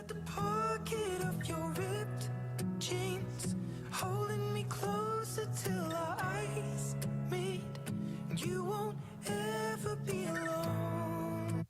the pocket of your ripped jeans, holding me closer till our eyes meet. You won't ever be alone.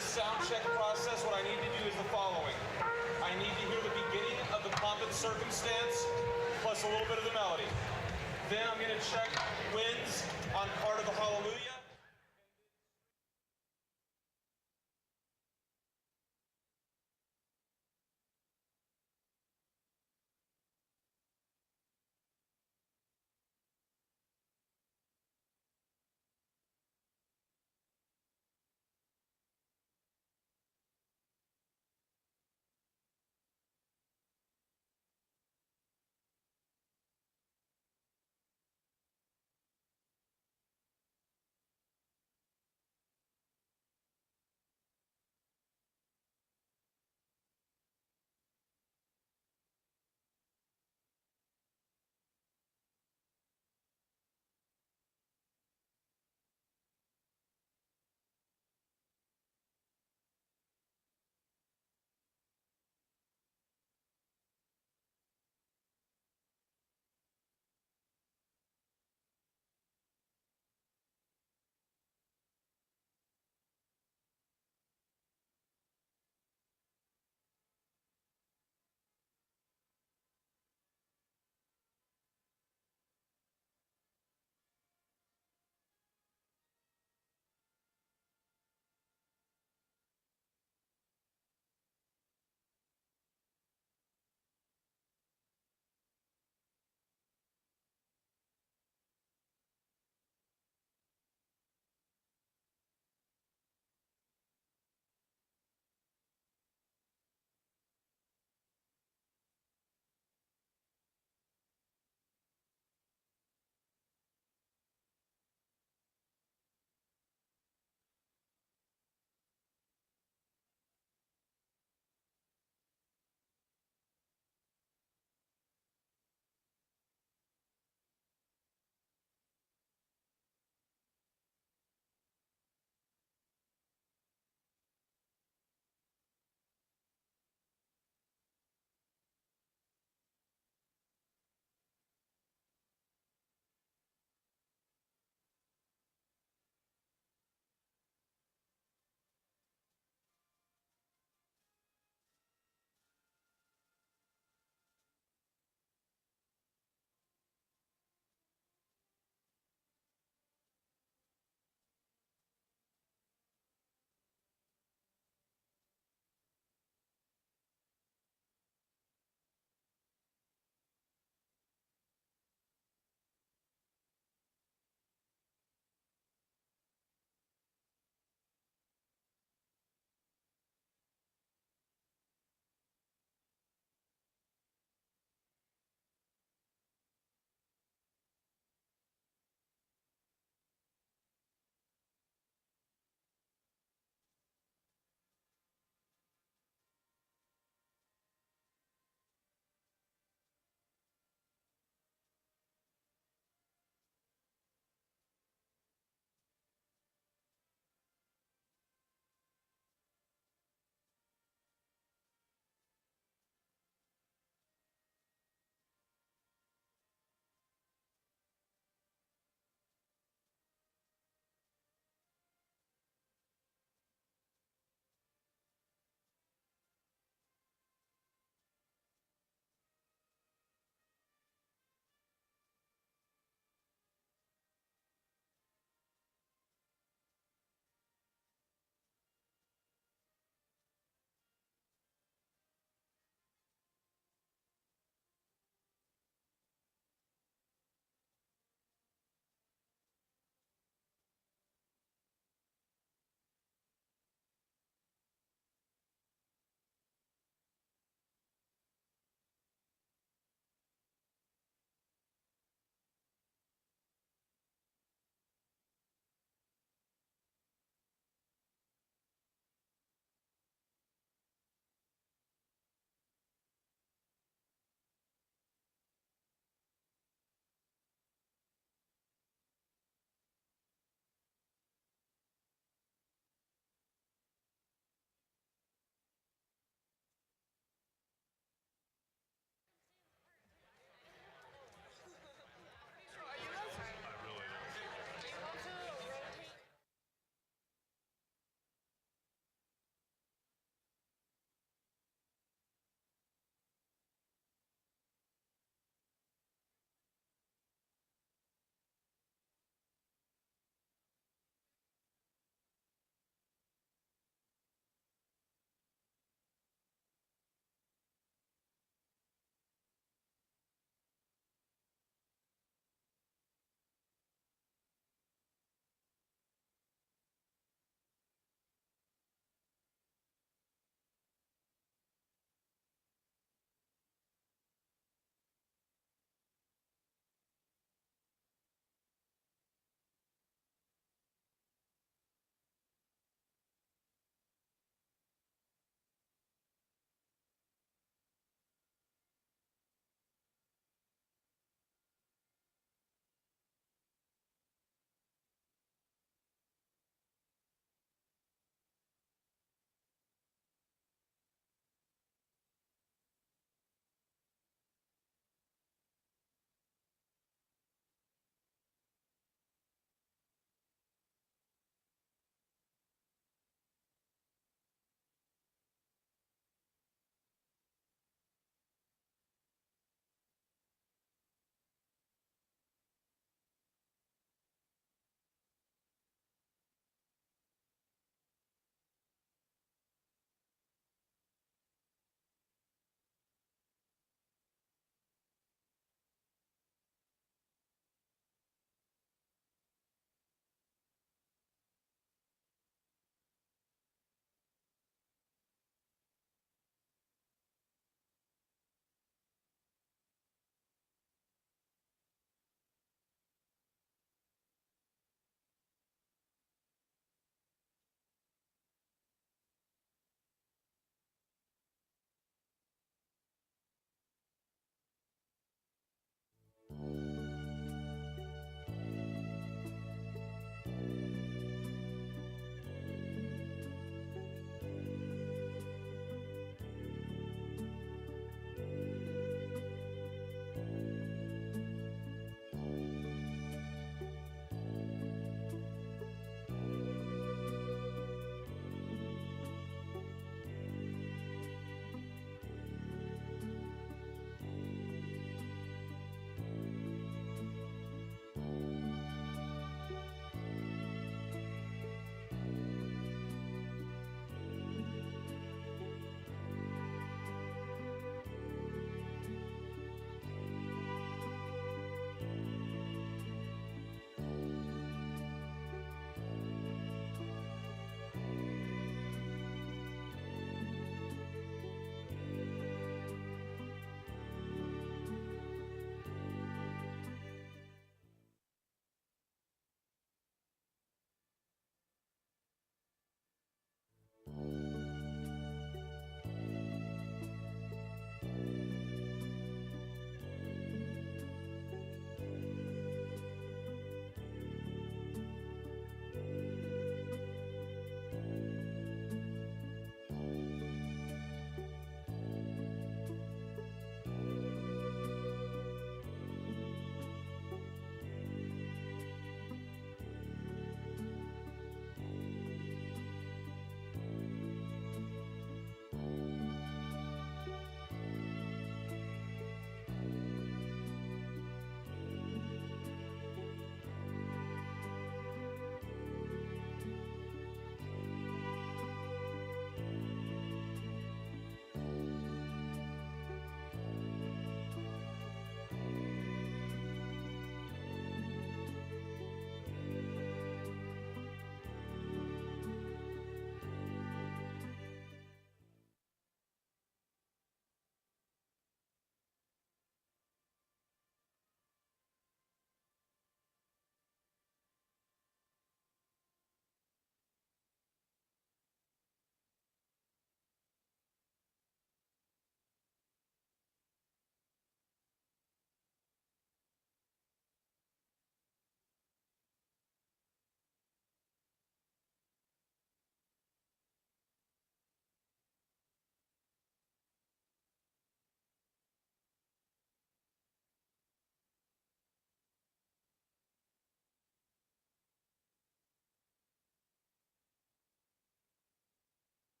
this sound check process, what I need to do is the following. I need to hear the beginning of the pomp and circumstance plus a little bit of the melody. Then I'm going to check wins on part of the hallelujah.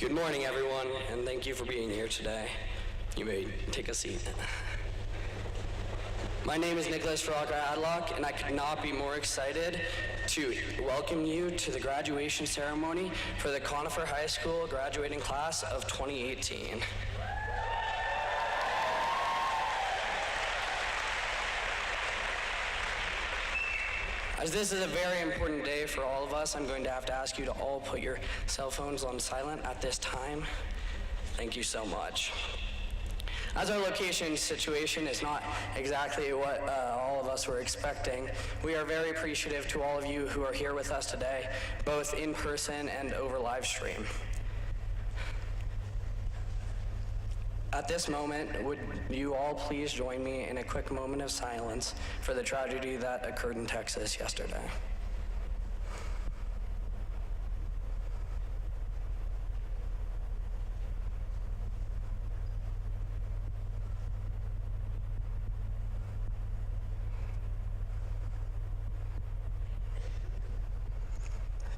Good morning, everyone, and thank you for being here today. You may take a seat. My name is Nicholas Adlock, and I could not be more excited to welcome you to the graduation ceremony for the Conifer High School graduating class of 2018. As this is a very important day for all of us, I'm going to have to ask you to all put your cell phones on silent at this time. Thank you so much. As our location situation is not exactly what all of us were expecting, we are very appreciative to all of you who are here with us today, both in person and over live stream. At this moment, would you all please join me in a quick moment of silence for the tragedy that occurred in Texas yesterday?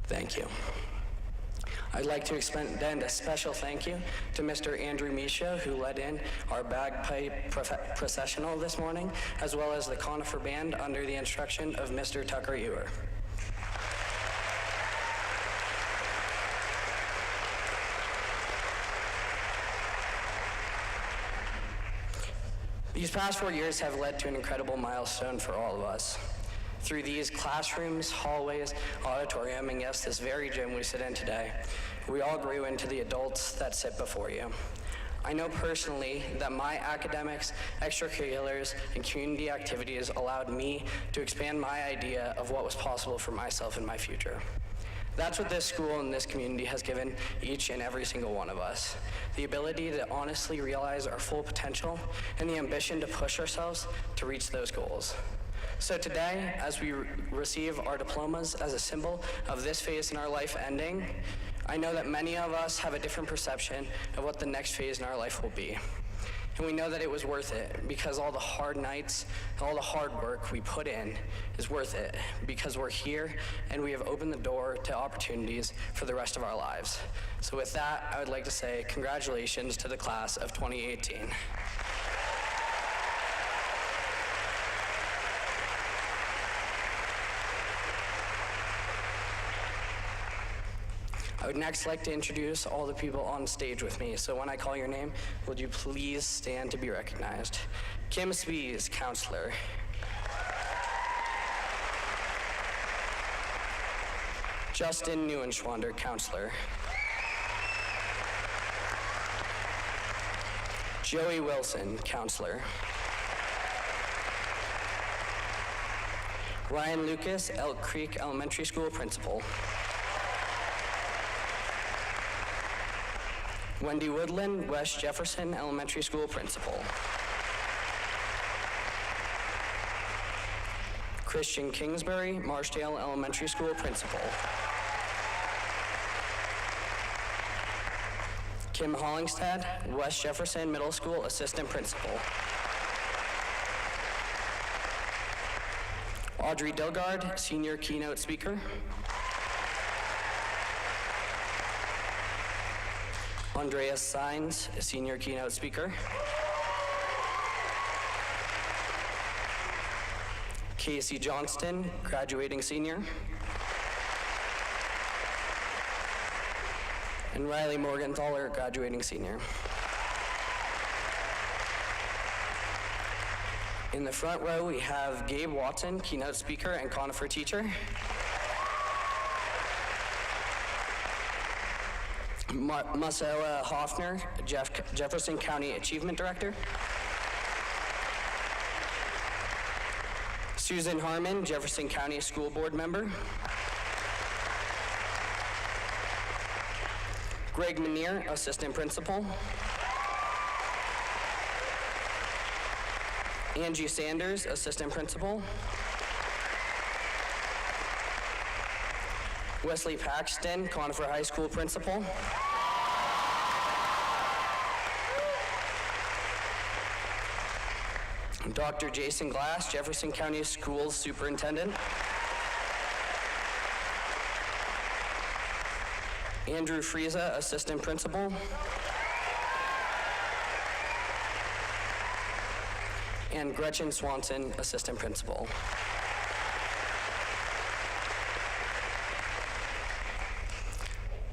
Thank you. I'd like to extend a special thank you to Mr. Andrew Misha, who led in our bagpipe processional this morning, as well as the Conifer Band under the instruction of Mr. Tucker Ewer. These past 4 years have led to an incredible milestone for all of us. Through these classrooms, hallways, auditorium, and yes, this very gym we sit in today, we all grew into the adults that sit before you. I know personally that my academics, extracurriculars, and community activities allowed me to expand my idea of what was possible for myself in my future. That's what this school and this community has given each and every single one of us. The ability to honestly realize our full potential and the ambition to push ourselves to reach those goals. So today, as we receive our diplomas as a symbol of this phase in our life ending, I know that many of us have a different perception of what the next phase in our life will be. And we know that it was worth it because all the hard nights, all the hard work we put in is worth it because we're here and we have opened the door to opportunities for the rest of our lives. So with that, I would like to say congratulations to the class of 2018. I would next like to introduce all the people on stage with me. So when I call your name, would you please stand to be recognized? Kim Spies, counselor. Justin Neuenschwander, counselor. Joey Wilson, counselor. Ryan Lucas, Elk Creek Elementary School principal. Wendy Woodland, West Jefferson Elementary School principal. Christian Kingsbury, Marshdale Elementary School principal. Kim Hollingstad, West Jefferson Middle School assistant principal. Audrey Dilgard, senior keynote speaker. Andreas Sines, senior keynote speaker. Casey Johnston, graduating senior. And Riley Morgenthaler, graduating senior. In the front row, we have Gabe Watson, keynote speaker and Conifer teacher. Marcella Hoffner, Jefferson County Achievement Director. Susan Harmon, Jefferson County School Board member. Greg Manier, assistant principal. Angie Sanders, assistant principal. Wesley Paxton, Conifer High School principal. Dr. Jason Glass, Jefferson County Schools superintendent. Andrew Friesa, assistant principal. And Gretchen Swanson, assistant principal.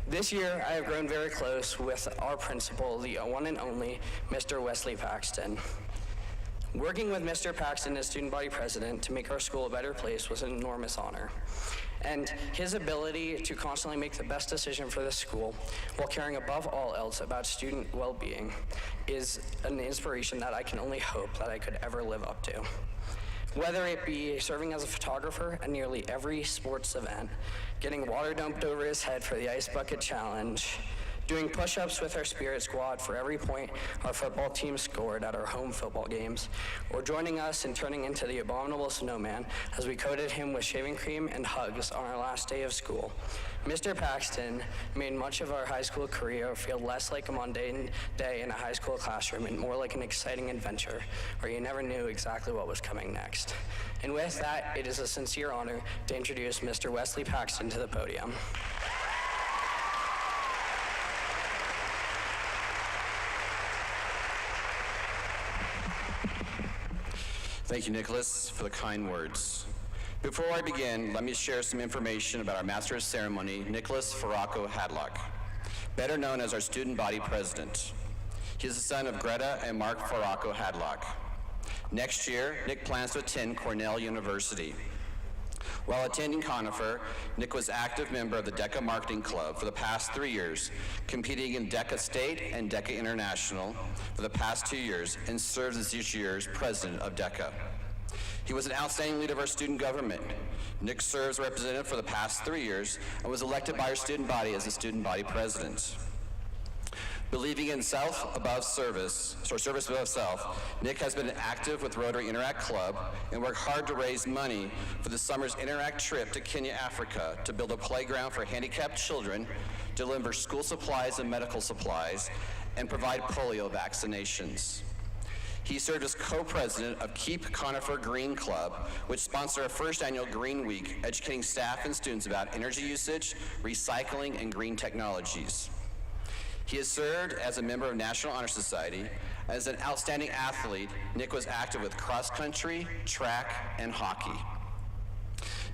This year, I have grown very close with our principal, the one and only Mr. Wesley Paxton. Working with Mr. Paxton as student body president to make our school a better place was an enormous honor. And his ability to constantly make the best decision for the school while caring above all else about student well-being is an inspiration that I can only hope that I could ever live up to. Whether it be serving as a photographer at nearly every sports event, getting water dumped over his head for the ice bucket challenge, doing push-ups with our spirit squad for every point our football team scored at our home football games, or joining us in turning into the abominable snowman as we coated him with shaving cream and hugs on our last day of school. Mr. Paxton made much of our high school career feel less like a mundane day in a high school classroom and more like an exciting adventure where you never knew exactly what was coming next. And with that, it is a sincere honor to introduce Mr. Wesley Paxton to the podium. Thank you, Nicholas, for the kind words. Before I begin, let me share some information about our Master of Ceremony, Nicholas Farraco Hadlock, better known as our student body president. He is the son of Greta and Mark Farraco Hadlock. Next year, Nick plans to attend Cornell University. While attending Conifer, Nick was active member of the DECA Marketing Club for the past 3 years, competing in DECA State and DECA International for the past 2 years, and serves as this year's president of DECA. He was an outstanding leader of our student government. Nick serves representative for the past 3 years and was elected by our student body as the student body president. Believing in self above service, or service above self, Nick has been active with Rotary Interact Club and worked hard to raise money for the summer's Interact trip to Kenya, Africa, to build a playground for handicapped children, deliver school supplies and medical supplies, and provide polio vaccinations. He served as co-president of Keep Conifer Green Club, which sponsored our first annual Green Week, educating staff and students about energy usage, recycling, and green technologies. He has served as a member of National Honor Society. As an outstanding athlete, Nick was active with cross country, track, and hockey.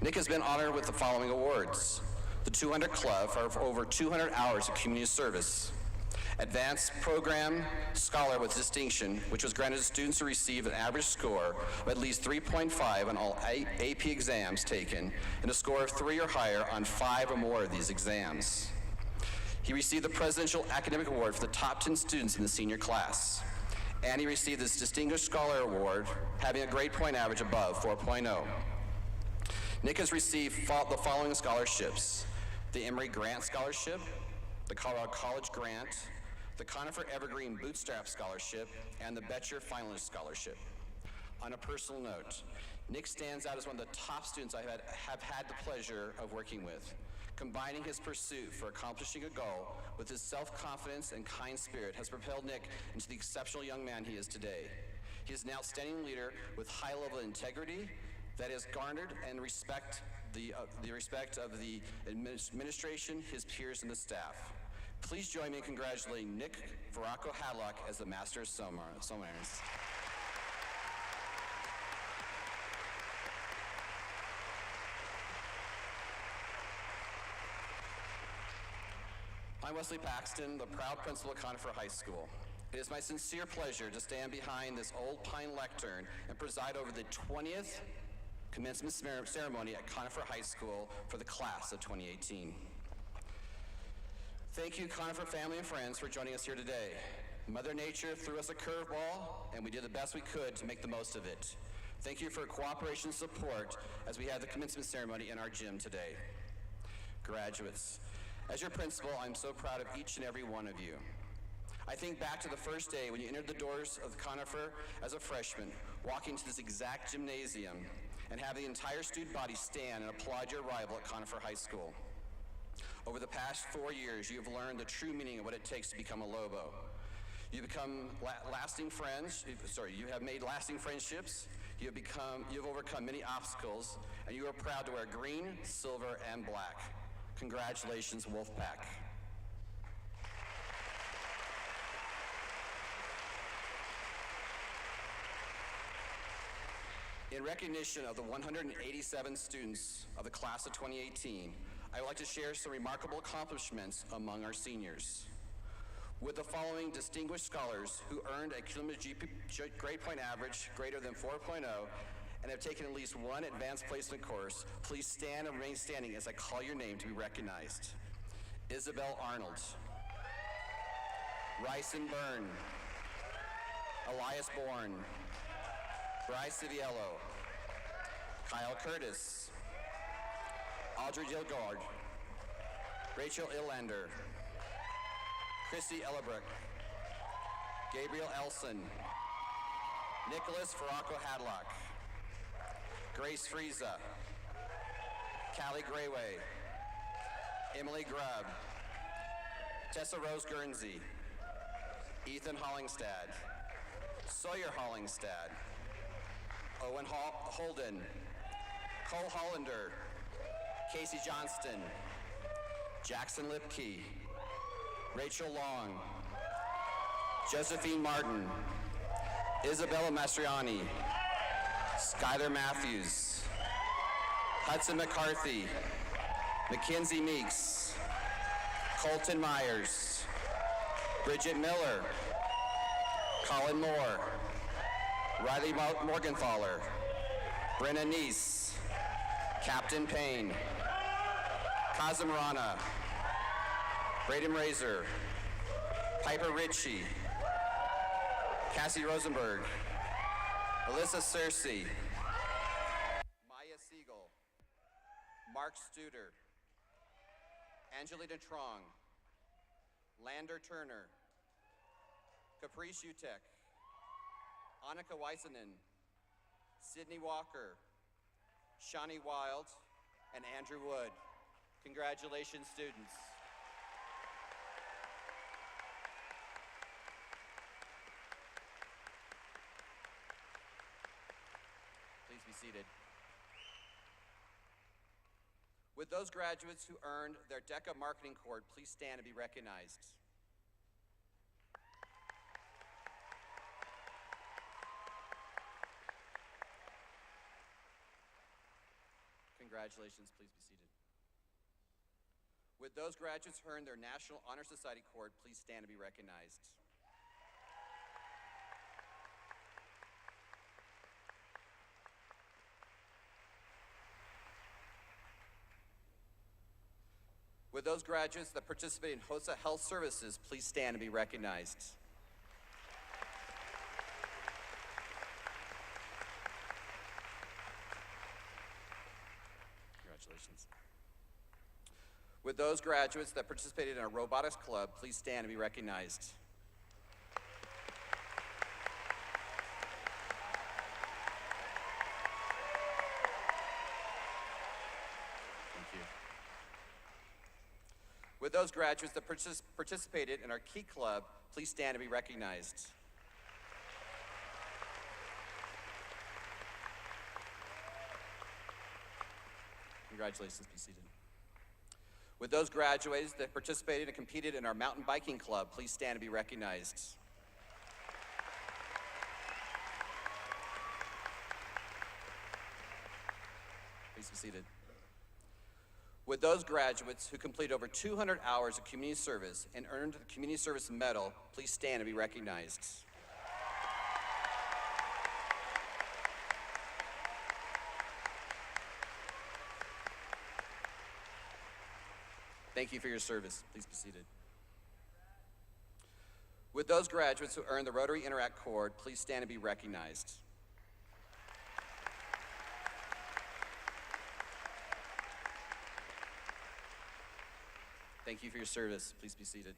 Nick has been honored with the following awards: the 200 Club for over 200 hours of community service, Advanced Program Scholar with Distinction, which was granted to students who received an average score of at least 3.5 on all AP exams taken, and a score of 3 or higher on 5 or more of these exams. He received the Presidential Academic Award for the top 10 students in the senior class. And he received this Distinguished Scholar Award, having a grade point average above 4.0. Nick has received the following scholarships: the Emory Grant Scholarship, the Colorado College Grant, the Conifer Evergreen Bootstrap Scholarship, and the Betcher Finalist Scholarship. On a personal note, Nick stands out as one of the top students I have had the pleasure of working with. Combining his pursuit for accomplishing a goal with his self-confidence and kind spirit has propelled Nick into the exceptional young man he is today. He is an outstanding leader with high level of integrity that has garnered and the respect of the administration, his peers, and the staff. Please join me in congratulating Nick Farraco Hadlock as the Master of Ceremonies. I'm Wesley Paxton, the proud principal of Conifer High School. It is my sincere pleasure to stand behind this old pine lectern and preside over the 20th Commencement Ceremony at Conifer High School for the class of 2018. Thank you, Conifer family and friends, for joining us here today. Mother Nature threw us a curveball, and we did the best we could to make the most of it. Thank you for your cooperation and support as we had the commencement ceremony in our gym today. Graduates, as your principal, I'm so proud of each and every one of you. I think back to the first day when you entered the doors of Conifer as a freshman, walking to this exact gymnasium, and have the entire student body stand and applaud your arrival at Conifer High School. Over the past 4 years, you have learned the true meaning of what it takes to become a Lobo. You become lasting friends. You have made lasting friendships. You have overcome many obstacles, and you are proud to wear green, silver, and black. Congratulations, Wolfpack. In recognition of the 187 students of the class of 2018, I would like to share some remarkable accomplishments among our seniors. With the following distinguished scholars who earned a cumulative grade point average greater than 4.0 and have taken at least one advanced placement course, please stand and remain standing as I call your name to be recognized. Isabel Arnold, Ryson Byrne, Elias Bourne, Bryce Civiello, Kyle Curtis, Audrey Dilgard, Rachel Illander, Christy Ellebrook, Gabriel Elson, Nicholas Farraco Hadlock, Grace Frieza, Callie Grayway, Emily Grubb, Tessa Rose Guernsey, Ethan Hollingstad, Sawyer Hollingstad, Owen Holden, Cole Hollander, Casey Johnston, Jackson Lipke, Rachel Long, Josephine Martin, Isabella Mastriani, Skylar Matthews, Hudson McCarthy, Mackenzie Meeks, Colton Myers, Bridget Miller, Colin Moore, Riley Morgenthaler, Brenna Neese, Captain Payne, Kazim Rana, Braden Razor, Piper Ritchie, Cassie Rosenberg, Alyssa Searcy, Maya Siegel, Mark Studer, Angelina Trong, Lander Turner, Caprice Utek, Annika Weisenen, Sydney Walker, Shawnee Wild, and Andrew Wood. Congratulations, students. Please be seated. With those graduates who earned their DECA marketing cord, please stand and be recognized. Congratulations, please be seated. With those graduates who earned their National Honor Society cord, please stand and be recognized. With those graduates that participate in HOSA Health Services, please stand and be recognized. Congratulations. With those graduates that participated in our robotics club, please stand and be recognized. Thank you. With those graduates that participated in our Key Club, please stand and be recognized. Congratulations, be seated. With those graduates that participated and competed in our mountain biking club, please stand and be recognized. Please be seated. With those graduates who completed over 200 hours of community service and earned the Community Service Medal, please stand and be recognized. Thank you for your service. Please be seated. With those graduates who earned the Rotary Interact Cord, please stand and be recognized. Thank you for your service. Please be seated.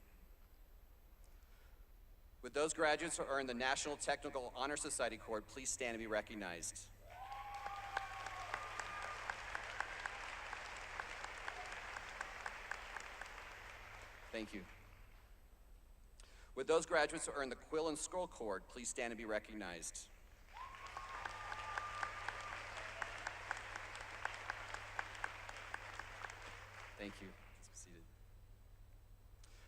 With those graduates who earned the National Technical Honor Society Cord, please stand and be recognized. Thank you. With those graduates who earned the Quill and Scroll Cord, please stand and be recognized. Thank you. Please be seated.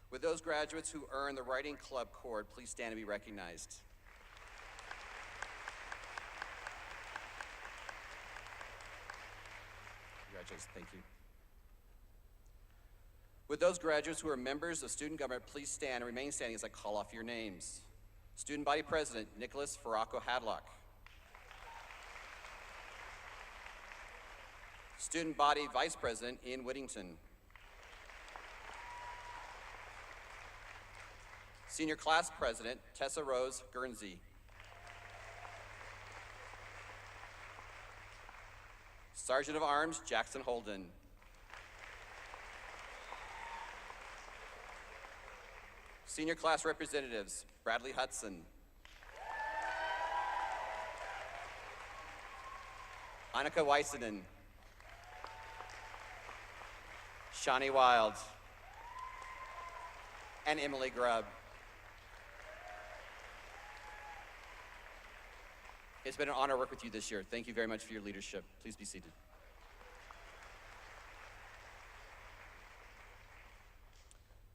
With those graduates who earned the Writing Club Cord, please stand and be recognized. Congratulations, thank you. Would those graduates who are members of student government please stand and remain standing as I call off your names. Student Body President, Nicholas Farraco Hadlock. Student Body Vice President, Ian Whittington. Senior Class President, Tessa Rose Guernsey. Sergeant of Arms, Jackson Holden. Senior Class Representatives, Bradley Hudson. Annika Weissenen. Shawnee Wild. And Emily Grubb. It's been an honor to work with you this year. Thank you very much for your leadership. Please be seated.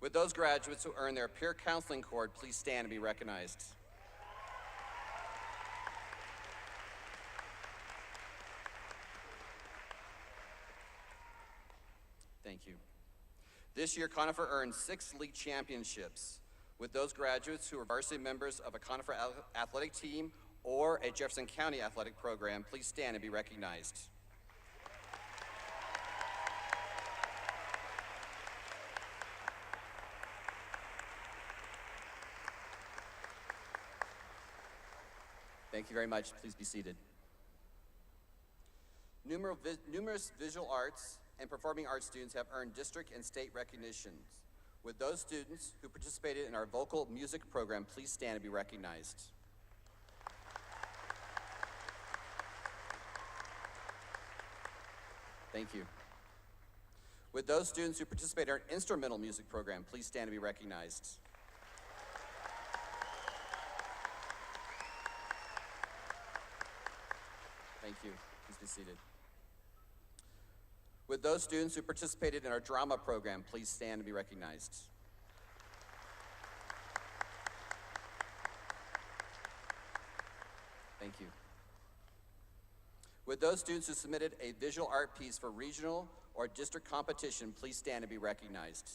Would those graduates who earn their peer counseling cord please stand and be recognized? Thank you. This year, Conifer earned 6 league championships. With those graduates who are varsity members of a Conifer athletic team or a Jefferson County athletic program, please stand and be recognized. Thank you very much. Please be seated. Numerous visual arts and performing arts students have earned district and state recognitions. With those students who participated in our vocal music program, please stand and be recognized. Thank you. With those students who participated in our instrumental music program, please stand and be recognized. Thank you. Please be seated. With those students who participated in our drama program, please stand and be recognized. Thank you. With those students who submitted a visual art piece for regional or district competition, please stand and be recognized.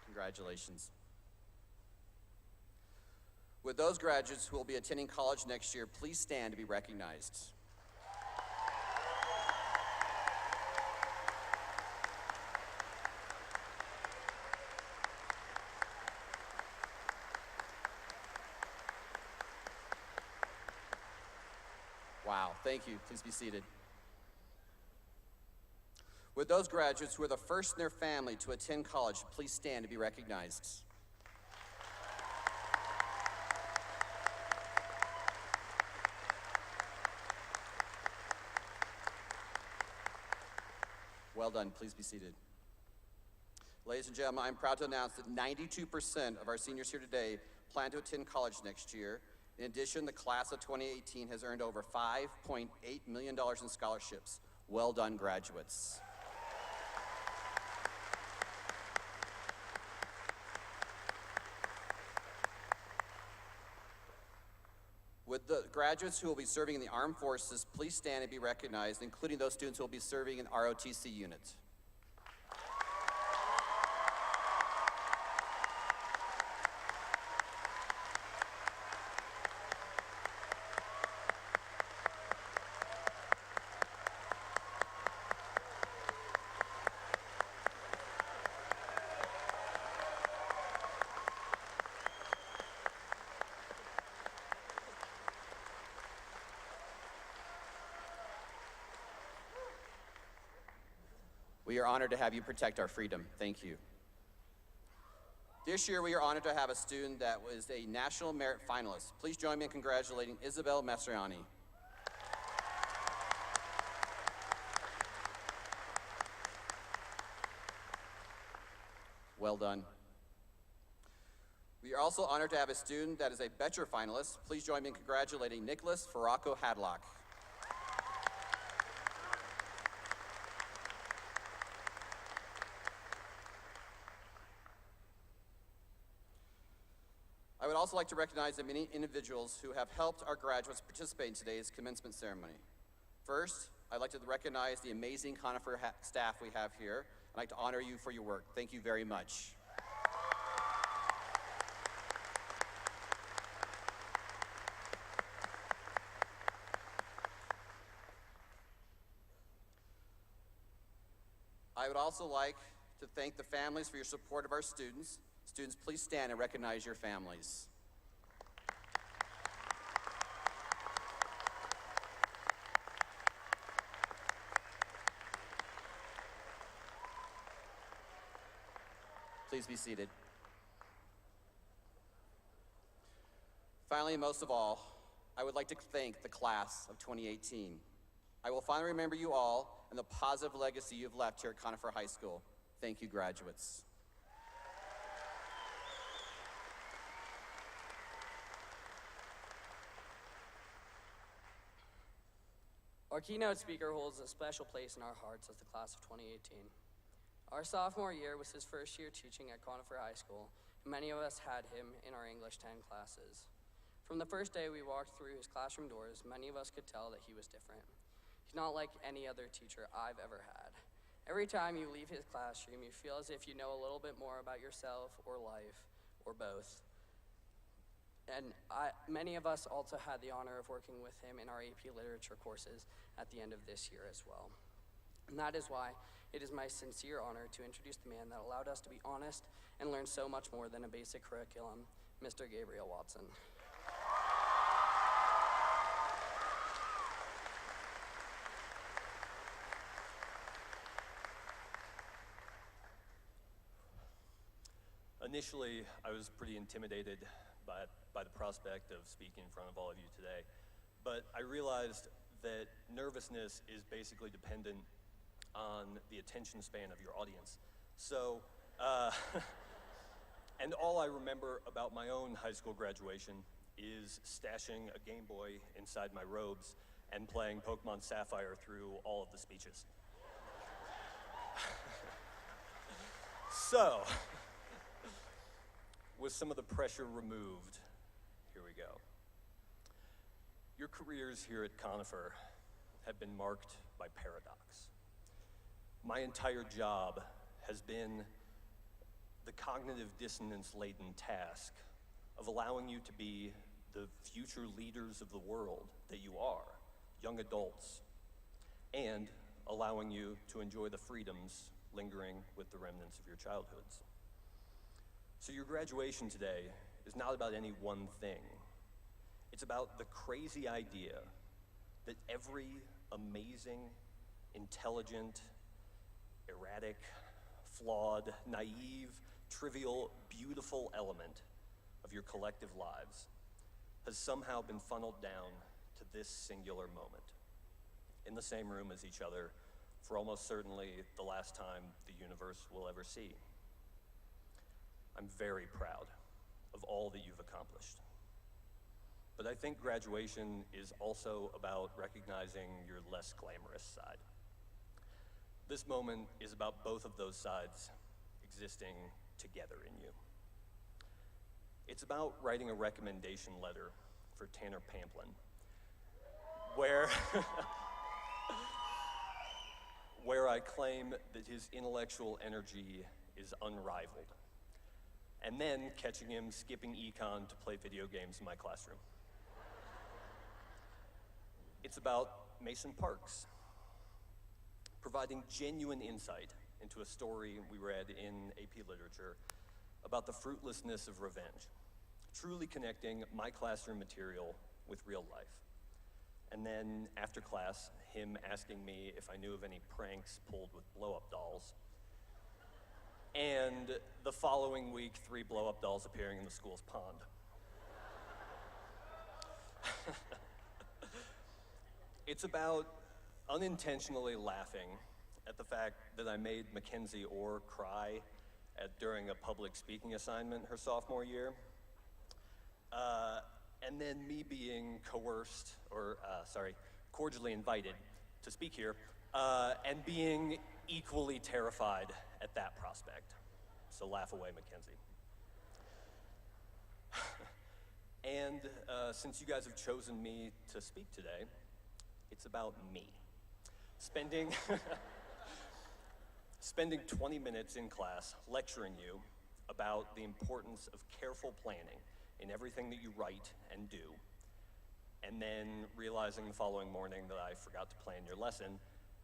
Congratulations. With those graduates who will be attending college next year, please stand to be recognized. Wow, thank you. Please be seated. With those graduates who are the first in their family to attend college, please stand to be recognized. Well done. Please be seated. Ladies and gentlemen, I'm proud to announce that 92% of our seniors here today plan to attend college next year. In addition, the class of 2018 has earned over $5.8 million in scholarships. Well done, graduates. With the graduates who will be serving in the armed forces, please stand and be recognized, including those students who will be serving in ROTC units. We are honored to have you protect our freedom. Thank you. This year, we are honored to have a student that was a National Merit Finalist. Please join me in congratulating Isabel Mastriani. Well done. We are also honored to have a student that is a Betcher Finalist. Please join me in congratulating Nicholas Farraco Hadlock. I would also like to recognize the many individuals who have helped our graduates participate in today's commencement ceremony. First, I'd like to recognize the amazing Conifer staff we have here. I'd like to honor you for your work. Thank you very much. I would also like to thank the families for your support of our students. Students, please stand and recognize your families. Please be seated. Finally, and most of all, I would like to thank the class of 2018. I will finally remember you all and the positive legacy you've left here at Conifer High School. Thank you, graduates. Our keynote speaker holds a special place in our hearts as the class of 2018. Our sophomore year was his first year teaching at Conifer High School, and many of us had him in our English 10 classes. From the first day we walked through his classroom doors, many of us could tell that he was different. He's not like any other teacher I've ever had. Every time you leave his classroom, you feel as if you know a little bit more about yourself or life, or both. And many of us also had the honor of working with him in our AP Literature courses at the end of this year as well. And that is why it is my sincere honor to introduce the man that allowed us to be honest and learn so much more than a basic curriculum, Mr. Gabriel Watson. Initially, I was pretty intimidated by the prospect of speaking in front of all of you today, but I realized that nervousness is basically dependent on the attention span of your audience. So, and all I remember about my own high school graduation is stashing a Game Boy inside my robes and playing Pokemon Sapphire through all of the speeches. So, with some of the pressure removed, here we go. Your careers here at Conifer have been marked by paradox. My entire job has been the cognitive dissonance-laden task of allowing you to be the future leaders of the world that you are, young adults, and allowing you to enjoy the freedoms lingering with the remnants of your childhoods. So your graduation today is not about any one thing. It's about the crazy idea that every amazing, intelligent, erratic, flawed, naive, trivial, beautiful element of your collective lives has somehow been funneled down to this singular moment, in the same room as each other, for almost certainly the last time the universe will ever see. I'm very proud of all that you've accomplished. But I think graduation is also about recognizing your less glamorous side. This moment is about both of those sides existing together in you. It's about writing a recommendation letter for Tanner Pamplin, where I claim that his intellectual energy is unrivaled, and then catching him skipping econ to play video games in my classroom. It's about Mason Parks, providing genuine insight into a story we read in AP Literature about the fruitlessness of revenge, truly connecting my classroom material with real life. And then after class, him asking me if I knew of any pranks pulled with blow-up dolls. And the following week, 3 blow-up dolls appearing in the school's pond. It's about unintentionally laughing at the fact that I made Mackenzie Orr cry during a public speaking assignment her sophomore year. And then me being cordially invited to speak here, and being equally terrified at that prospect. So laugh away, Mackenzie. And since you guys have chosen me to speak today, it's about me. Spending 20 minutes in class lecturing you about the importance of careful planning in everything that you write and do, and then realizing the following morning that I forgot to plan your lesson,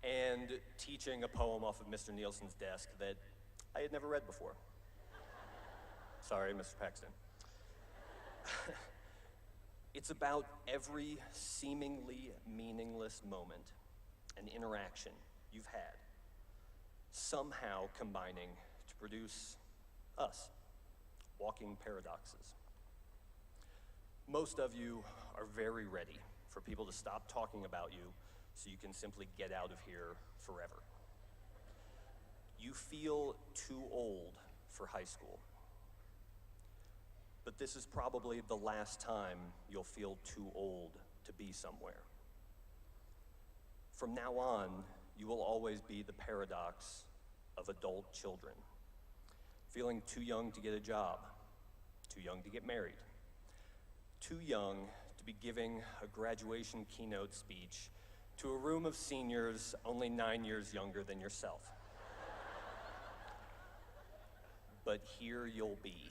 and teaching a poem off of Mr. Nielsen's desk that I had never read before. Sorry, Mr. Paxton. It's about every seemingly meaningless moment and interaction you've had, somehow combining to produce us, walking paradoxes. Most of you are very ready for people to stop talking about you so you can simply get out of here forever. You feel too old for high school. But this is probably the last time you'll feel too old to be somewhere. From now on, you will always be the paradox of adult children. Feeling too young to get a job, too young to get married, too young to be giving a graduation keynote speech to a room of seniors only 9 years younger than yourself. But here you'll be.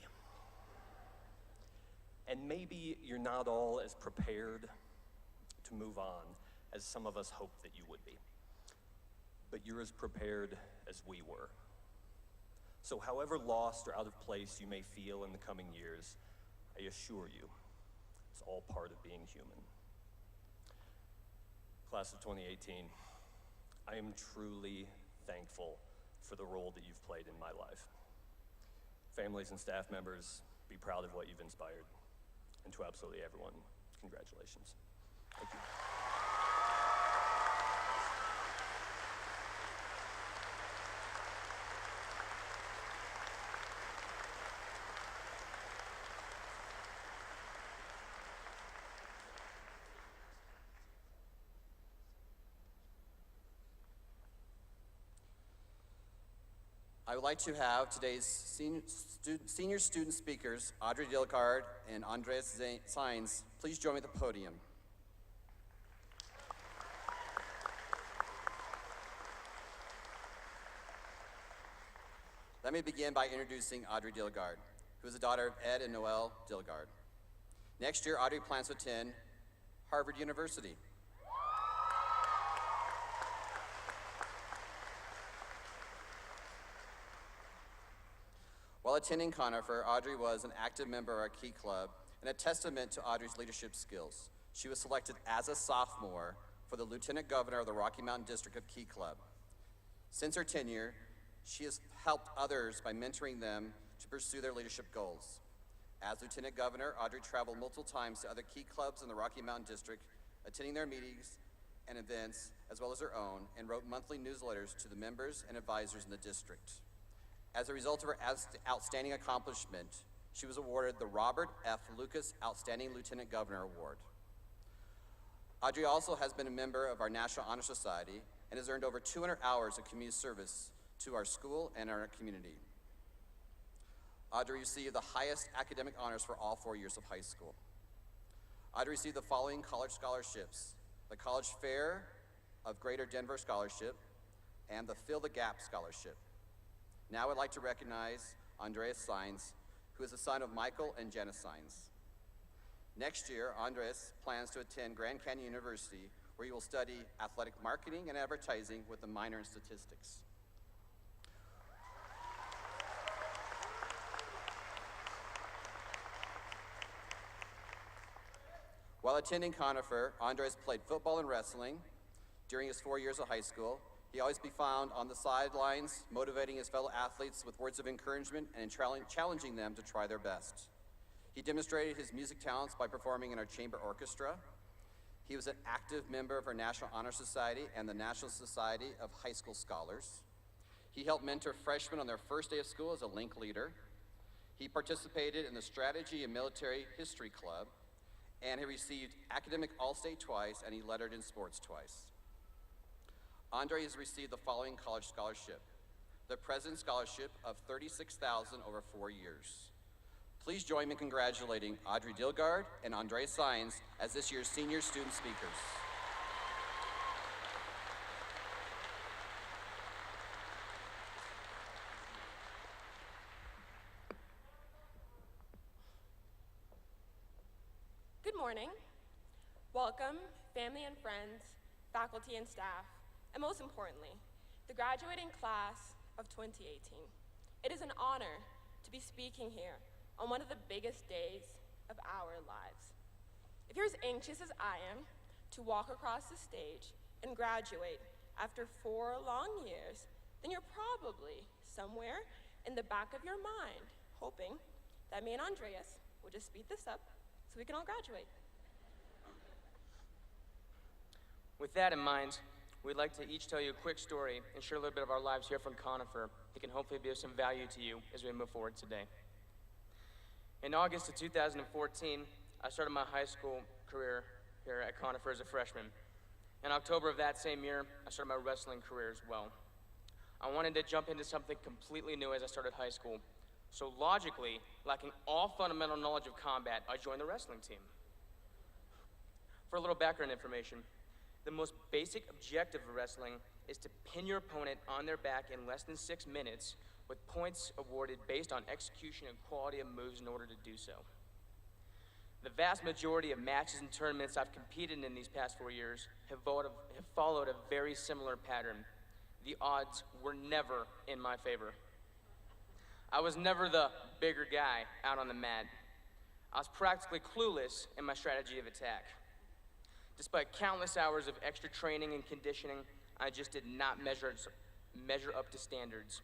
And maybe you're not all as prepared to move on as some of us hoped that you would be. But you're as prepared as we were. So however lost or out of place you may feel in the coming years, I assure you, it's all part of being human. Class of 2018, I am truly thankful for the role that you've played in my life. Families and staff members, be proud of what you've inspired. And to absolutely everyone, congratulations. Thank you. I would like to have today's senior student speakers, Audrey Dilgard and Andreas Sainz, please join me at the podium. Let me begin by introducing Audrey Dilgard, who is the daughter of Ed and Noelle Dilgard. Next year, Audrey plans to attend Harvard University. While attending Conifer, Audrey was an active member of our Key Club and a testament to Audrey's leadership skills. She was selected as a sophomore for the Lieutenant Governor of the Rocky Mountain District of Key Club. Since her tenure, she has helped others by mentoring them to pursue their leadership goals. As Lieutenant Governor, Audrey traveled multiple times to other Key Clubs in the Rocky Mountain District, attending their meetings and events, as well as her own, and wrote monthly newsletters to the members and advisors in the district. As a result of her outstanding accomplishment, she was awarded the Robert F. Lucas Outstanding Lieutenant Governor Award. Audrey also has been a member of our National Honor Society and has earned over 200 hours of community service to our school and our community. Audrey received the highest academic honors for all 4 years of high school. Audrey received the following college scholarships: the College Fair of Greater Denver Scholarship and the Fill the Gap Scholarship. Now I'd like to recognize Andreas Sainz, who is the son of Michael and Janice Sainz. Next year, Andreas plans to attend Grand Canyon University, where he will study athletic marketing and advertising with a minor in statistics. While attending Conifer, Andres played football and wrestling. During his 4 years of high school, he always be found on the sidelines, motivating his fellow athletes with words of encouragement and challenging them to try their best. He demonstrated his music talents by performing in our chamber orchestra. He was an active member of our National Honor Society and the National Society of High School Scholars. He helped mentor freshmen on their first day of school as a link leader. He participated in the Strategy and Military History Club, and he received academic All-State twice, and he lettered in sports twice. Andre has received the following college scholarship: the President's Scholarship of $36,000 over 4 years. Please join me in congratulating Audrey Dilgard and Andre Sines as this year's senior student speakers. Good morning. Welcome, family and friends, faculty and staff, and most importantly, the graduating class of 2018. It is an honor to be speaking here on one of the biggest days of our lives. If you're as anxious as I am to walk across the stage and graduate after 4 long years, then you're probably somewhere in the back of your mind hoping that me and Andreas will just speed this up so we can all graduate. With that in mind, we'd like to each tell you a quick story and share a little bit of our lives here from Conifer that can hopefully be of some value to you as we move forward today. In August of 2014, I started my high school career here at Conifer as a freshman. In October of that same year, I started my wrestling career as well. I wanted to jump into something completely new as I started high school. So logically, lacking all fundamental knowledge of combat, I joined the wrestling team. For a little background information, the most basic objective of wrestling is to pin your opponent on their back in less than 6 minutes, with points awarded based on execution and quality of moves in order to do so. The vast majority of matches and tournaments I've competed in these past 4 years have followed a very similar pattern. The odds were never in my favor. I was never the bigger guy out on the mat. I was practically clueless in my strategy of attack. Despite countless hours of extra training and conditioning, I just did not measure up to standards.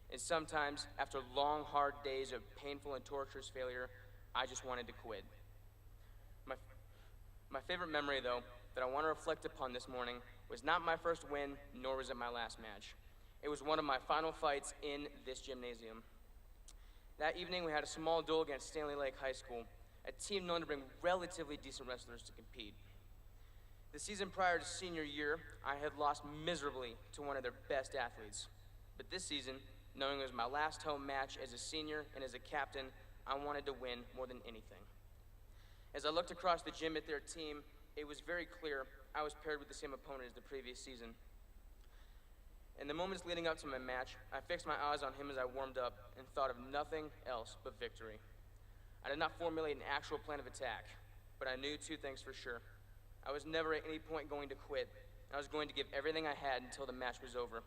And sometimes, after long, hard days of painful and torturous failure, I just wanted to quit. My favorite memory, though, that I want to reflect upon this morning was not my first win, nor was it my last match. It was one of my final fights in this gymnasium. That evening, we had a small duel against Stanley Lake High School, a team known to bring relatively decent wrestlers to compete. The season prior to senior year, I had lost miserably to one of their best athletes. But this season, knowing it was my last home match as a senior and as a captain, I wanted to win more than anything. As I looked across the gym at their team, it was very clear I was paired with the same opponent as the previous season. In the moments leading up to my match, I fixed my eyes on him as I warmed up and thought of nothing else but victory. I did not formulate an actual plan of attack, but I knew 2 things for sure. I was never at any point going to quit. I was going to give everything I had until the match was over.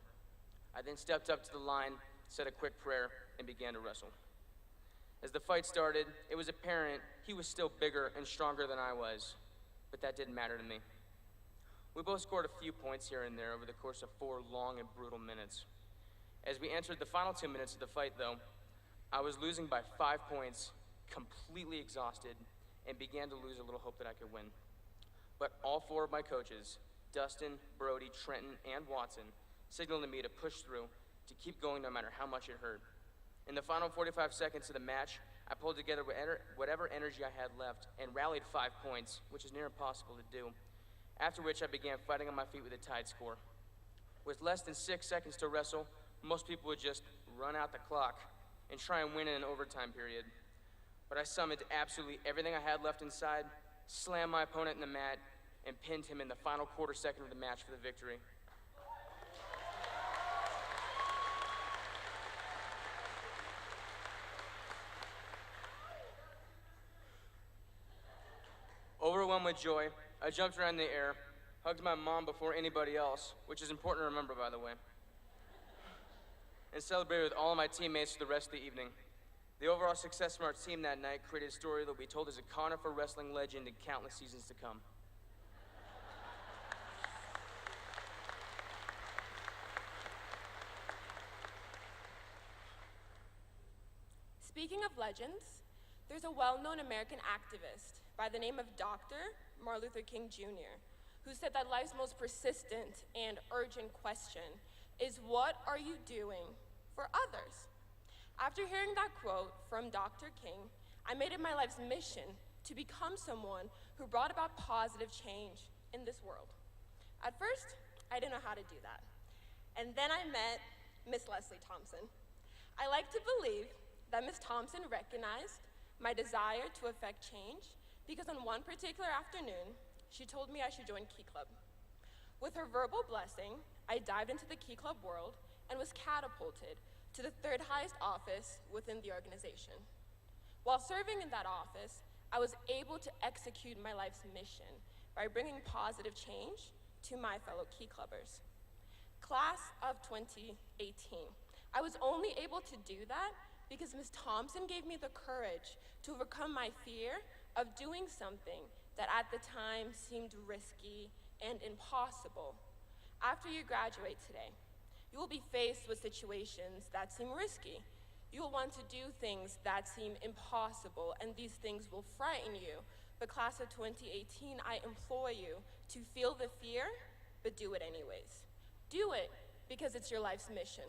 I then stepped up to the line, said a quick prayer, and began to wrestle. As the fight started, it was apparent he was still bigger and stronger than I was, but that didn't matter to me. We both scored a few points here and there over the course of 4 long and brutal minutes. As we entered the final 2 minutes of the fight, though, I was losing by 5 points, completely exhausted, and began to lose a little hope that I could win. But all 4 of my coaches, Dustin, Brody, Trenton, and Watson, signaled to me to push through, to keep going no matter how much it hurt. In the final 45 seconds of the match, I pulled together whatever energy I had left and rallied 5 points, which is near impossible to do, after which I began fighting on my feet with a tied score. With less than 6 seconds to wrestle, most people would just run out the clock and try and win in an overtime period. But I summoned absolutely everything I had left inside, slammed my opponent in the mat, and pinned him in the final quarter second of the match for the victory. Overwhelmed with joy, I jumped around in the air, hugged my mom before anybody else, which is important to remember, by the way, and celebrated with all of my teammates for the rest of the evening. The overall success from our team that night created a story that will be told as a Conifer wrestling legend in countless seasons to come. Speaking of legends, there's a well-known American activist by the name of Dr. Martin Luther King Jr., who said that life's most persistent and urgent question is, what are you doing for others? After hearing that quote from Dr. King, I made it my life's mission to become someone who brought about positive change in this world. At first, I didn't know how to do that. And then I met Miss Leslie Thompson. I like to believe that Miss Thompson recognized my desire to affect change, because on one particular afternoon, she told me I should join Key Club. With her verbal blessing, I dived into the Key Club world and was catapulted to the third highest office within the organization. While serving in that office, I was able to execute my life's mission by bringing positive change to my fellow Key Clubbers. Class of 2018. I was only able to do that because Ms. Thompson gave me the courage to overcome my fear of doing something that at the time seemed risky and impossible. After you graduate today, you will be faced with situations that seem risky. You will want to do things that seem impossible, and these things will frighten you. But class of 2018, I implore you to feel the fear, but do it anyways. Do it because it's your life's mission.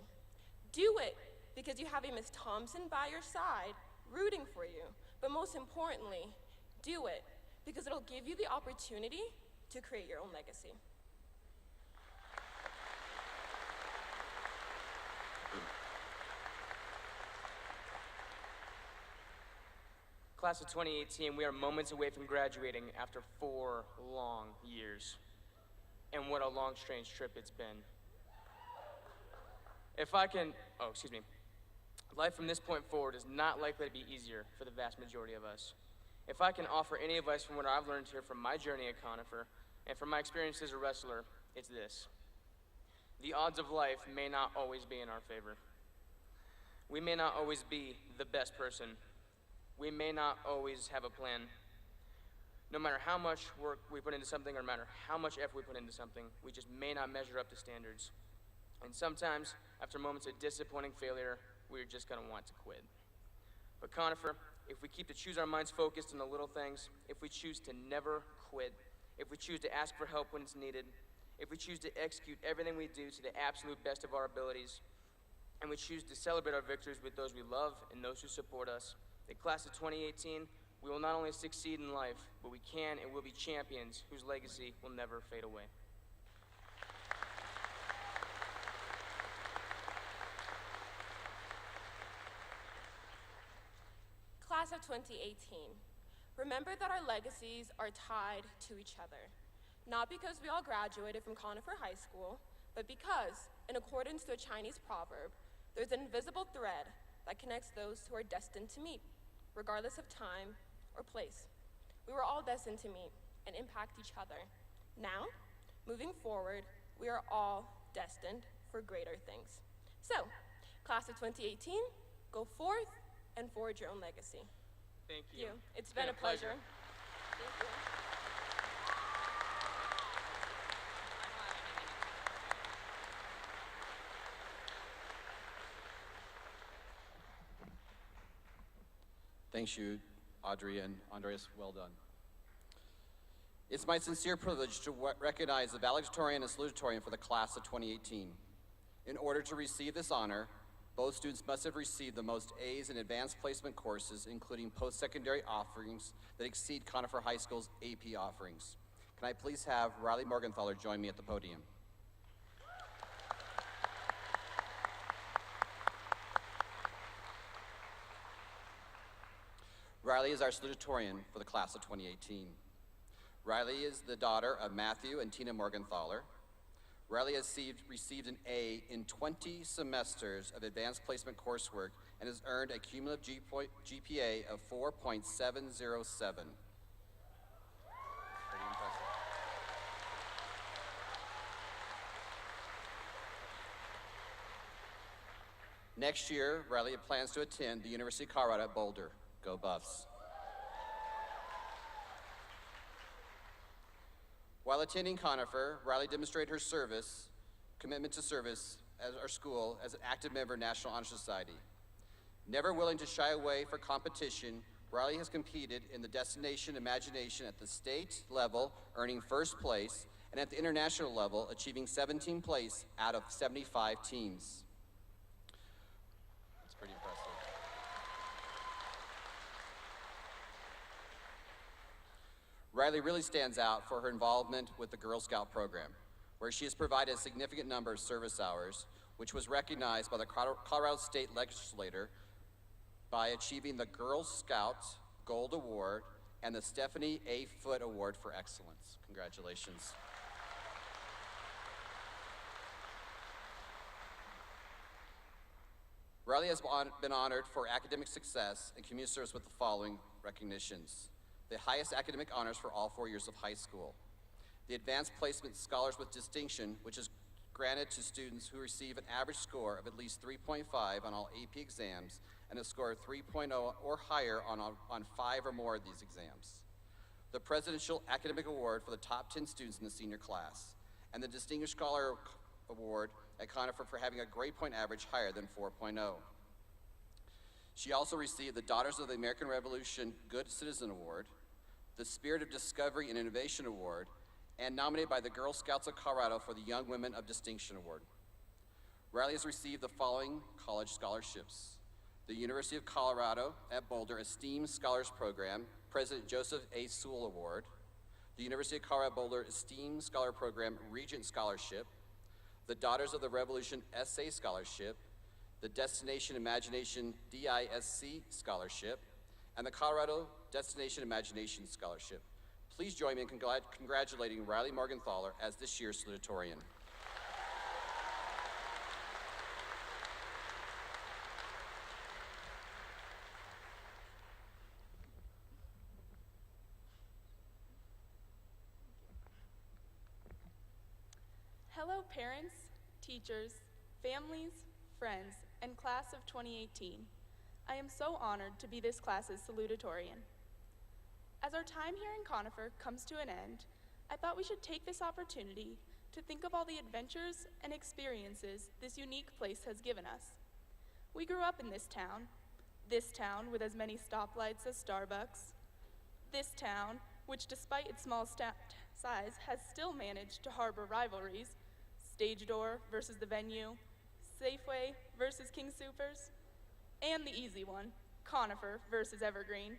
Do it because you have a Ms. Thompson by your side, rooting for you. But most importantly, do it because it'll give you the opportunity to create your own legacy. Class of 2018, we are moments away from graduating after 4 long years. And what a long, strange trip it's been. Life from this point forward is not likely to be easier for the vast majority of us. If I can offer any advice from what I've learned here from my journey at Conifer and from my experience as a wrestler, it's this. The odds of life may not always be in our favor. We may not always be the best person. We may not always have a plan. No matter how much work we put into something, or no matter how much effort we put into something, we just may not measure up to standards. And sometimes, after moments of disappointing failure, we're just gonna want to quit. But Conifer, if we keep to choose our minds focused on the little things, if we choose to never quit, if we choose to ask for help when it's needed, if we choose to execute everything we do to the absolute best of our abilities, and we choose to celebrate our victories with those we love and those who support us, the class of 2018, we will not only succeed in life, but we can and will be champions whose legacy will never fade away. Class of 2018, remember that our legacies are tied to each other. Not because we all graduated from Conifer High School, but because, in accordance to a Chinese proverb, there's an invisible thread that connects those who are destined to meet, regardless of time or place. We were all destined to meet and impact each other. Now, moving forward, we are all destined for greater things. So, class of 2018, go forth and forge your own legacy. Thank you. It's been a pleasure. Thank you. Thanks you, Audrey and Andreas, well done. It's my sincere privilege to recognize the valedictorian and salutatorian for the class of 2018. In order to receive this honor, both students must have received the most A's in advanced placement courses, including post-secondary offerings that exceed Conifer High School's AP offerings. Can I please have Riley Morgenthaler join me at the podium? Riley is our salutatorian for the class of 2018. Riley is the daughter of Matthew and Tina Morgenthaler. Riley has received an A in 20 semesters of advanced placement coursework and has earned a cumulative GPA of 4.707. Pretty impressive. Next year, Riley plans to attend the University of Colorado at Boulder. Go Buffs. While attending Conifer, Riley demonstrated her commitment to service at our school as an active member of National Honor Society. Never willing to shy away for competition, Riley has competed in the Destination Imagination at the state level, earning first place, and at the international level, achieving 17th place out of 75 teams. That's pretty impressive. Riley really stands out for her involvement with the Girl Scout program, where she has provided a significant number of service hours, which was recognized by the Colorado State Legislature by achieving the Girl Scouts Gold Award and the Stephanie A. Foote Award for Excellence. Congratulations. Riley has been honored for academic success and community service with the following recognitions: the highest academic honors for all 4 years of high school, the Advanced Placement Scholars with Distinction, which is granted to students who receive an average score of at least 3.5 on all AP exams and a score of 3.0 or higher on 5 or more of these exams, the Presidential Academic Award for the top 10 students in the senior class, and the Distinguished Scholar Award at Conifer for having a grade point average higher than 4.0. She also received the Daughters of the American Revolution Good Citizen Award, the Spirit of Discovery and Innovation Award, and nominated by the Girl Scouts of Colorado for the Young Women of Distinction Award. Riley has received the following college scholarships: the University of Colorado at Boulder Esteemed Scholars Program, President Joseph A. Sewell Award, the University of Colorado Boulder Esteemed Scholar Program Regent Scholarship, the Daughters of the Revolution Essay Scholarship, the Destination Imagination DISC Scholarship, and the Colorado Destination Imagination Scholarship. Please join me in congratulating Riley Morgenthaler as this year's salutatorian. Hello parents, teachers, families, friends, and class of 2018. I am so honored to be this class's salutatorian. As our time here in Conifer comes to an end, I thought we should take this opportunity to think of all the adventures and experiences this unique place has given us. We grew up in this town with as many stoplights as Starbucks, this town, which despite its small size has still managed to harbor rivalries, Stage Door versus the Venue, Safeway versus King Soopers, and the easy one, Conifer versus Evergreen.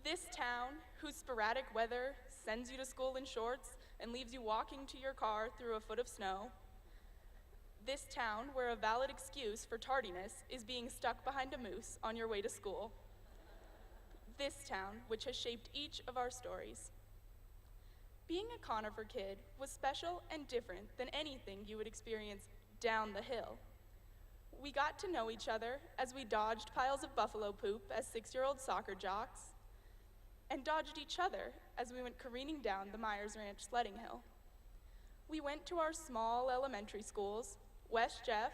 This town, whose sporadic weather sends you to school in shorts and leaves you walking to your car through a foot of snow. This town, where a valid excuse for tardiness is being stuck behind a moose on your way to school. This town, which has shaped each of our stories. Being a Conifer kid was special and different than anything you would experience down the hill. We got to know each other as we dodged piles of buffalo poop as 6-year-old soccer jocks, and dodged each other as we went careening down the Myers Ranch sledding hill. We went to our small elementary schools, West Jeff,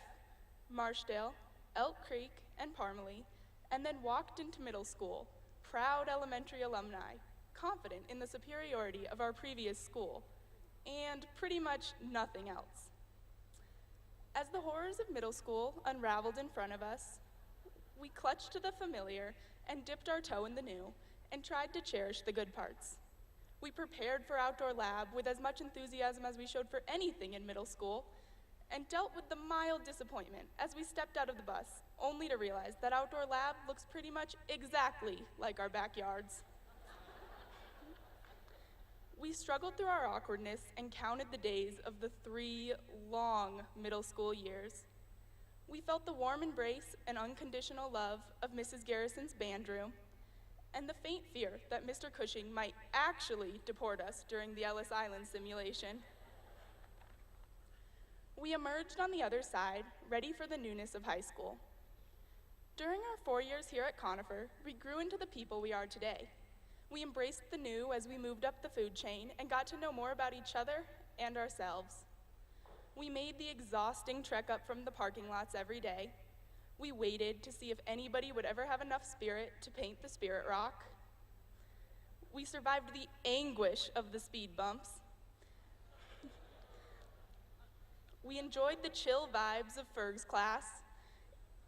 Marshdale, Elk Creek, and Parmalee, and then walked into middle school, proud elementary alumni, confident in the superiority of our previous school, and pretty much nothing else. As the horrors of middle school unraveled in front of us, we clutched to the familiar and dipped our toe in the new, and tried to cherish the good parts. We prepared for outdoor lab with as much enthusiasm as we showed for anything in middle school, and dealt with the mild disappointment as we stepped out of the bus, only to realize that outdoor lab looks pretty much exactly like our backyards. We struggled through our awkwardness and counted the days of the 3 long middle school years. We felt the warm embrace and unconditional love of Mrs. Garrison's band room, and the faint fear that Mr. Cushing might actually deport us during the Ellis Island simulation. We emerged on the other side, ready for the newness of high school. During our 4 years here at Conifer, we grew into the people we are today. We embraced the new as we moved up the food chain and got to know more about each other and ourselves. We made the exhausting trek up from the parking lots every day. We waited to see if anybody would ever have enough spirit to paint the Spirit Rock. We survived the anguish of the speed bumps. We enjoyed the chill vibes of Ferg's class,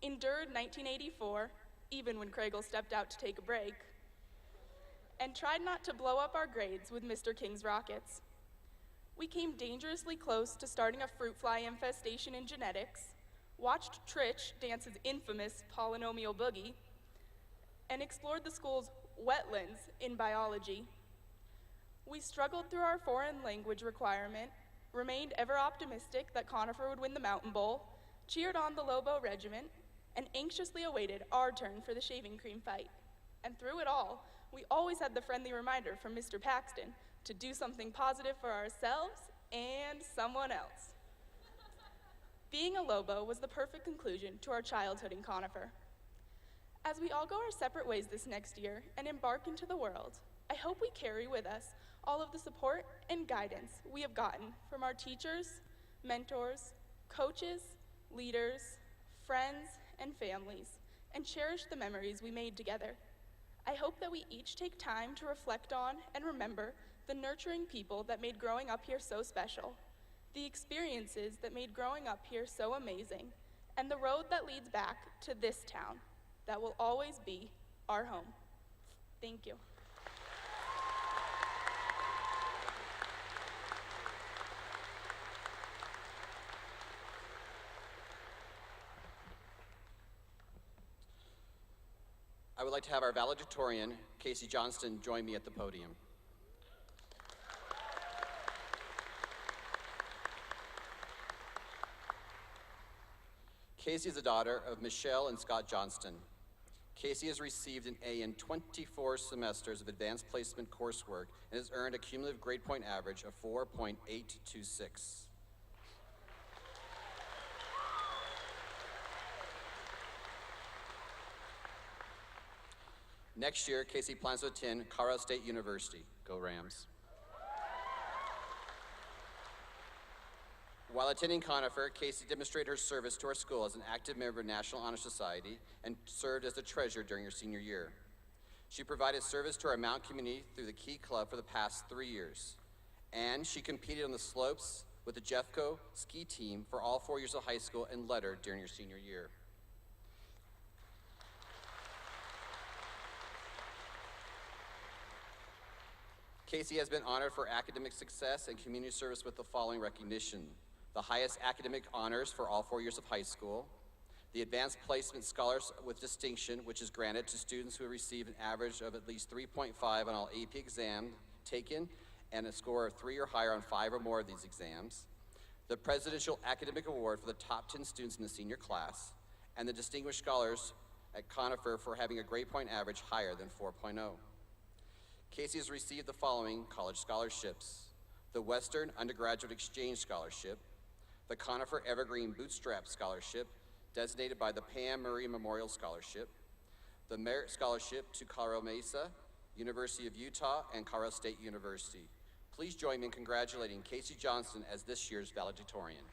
endured 1984, even when Craigle stepped out to take a break, and tried not to blow up our grades with Mr. King's rockets. We came dangerously close to starting a fruit fly infestation in genetics, watched Tritch dance his infamous polynomial boogie, and explored the school's wetlands in biology. We struggled through our foreign language requirement, remained ever optimistic that Conifer would win the Mountain Bowl, cheered on the Lobo Regiment, and anxiously awaited our turn for the shaving cream fight. And through it all, we always had the friendly reminder from Mr. Paxton to do something positive for ourselves and someone else. Being a Lobo was the perfect conclusion to our childhood in Conifer. As we all go our separate ways this next year and embark into the world, I hope we carry with us all of the support and guidance we have gotten from our teachers, mentors, coaches, leaders, friends, and families, and cherish the memories we made together. I hope that we each take time to reflect on and remember the nurturing people that made growing up here so special, the experiences that made growing up here so amazing, and the road that leads back to this town that will always be our home. Thank you. I would like to have our valedictorian, Casey Johnston, join me at the podium. Casey is the daughter of Michelle and Scott Johnston. Casey has received an A in 24 semesters of advanced placement coursework and has earned a cumulative grade point average of 4.826. Next year, Casey plans to attend Colorado State University. Go Rams. While attending Conifer, Casey demonstrated her service to our school as an active member of National Honor Society and served as the treasurer during her senior year. She provided service to our Mount community through the Key Club for the past 3 years. And she competed on the slopes with the Jeffco ski team for all 4 years of high school and led her during her senior year. Casey has been honored for academic success and community service with the following recognition: the highest academic honors for all 4 years of high school, the Advanced Placement Scholars with Distinction, which is granted to students who receive an average of at least 3.5 on all AP exams taken and a score of 3 or higher on 5 or more of these exams, the Presidential Academic Award for the top 10 students in the senior class, and the Distinguished Scholars at Conifer for having a grade point average higher than 4.0. Casey has received the following college scholarships: the Western Undergraduate Exchange Scholarship, the Conifer Evergreen Bootstrap Scholarship, designated by the Pam Murray Memorial Scholarship, the Merit Scholarship to Colorado Mesa, University of Utah, and Colorado State University. Please join me in congratulating Casey Johnston as this year's valedictorian.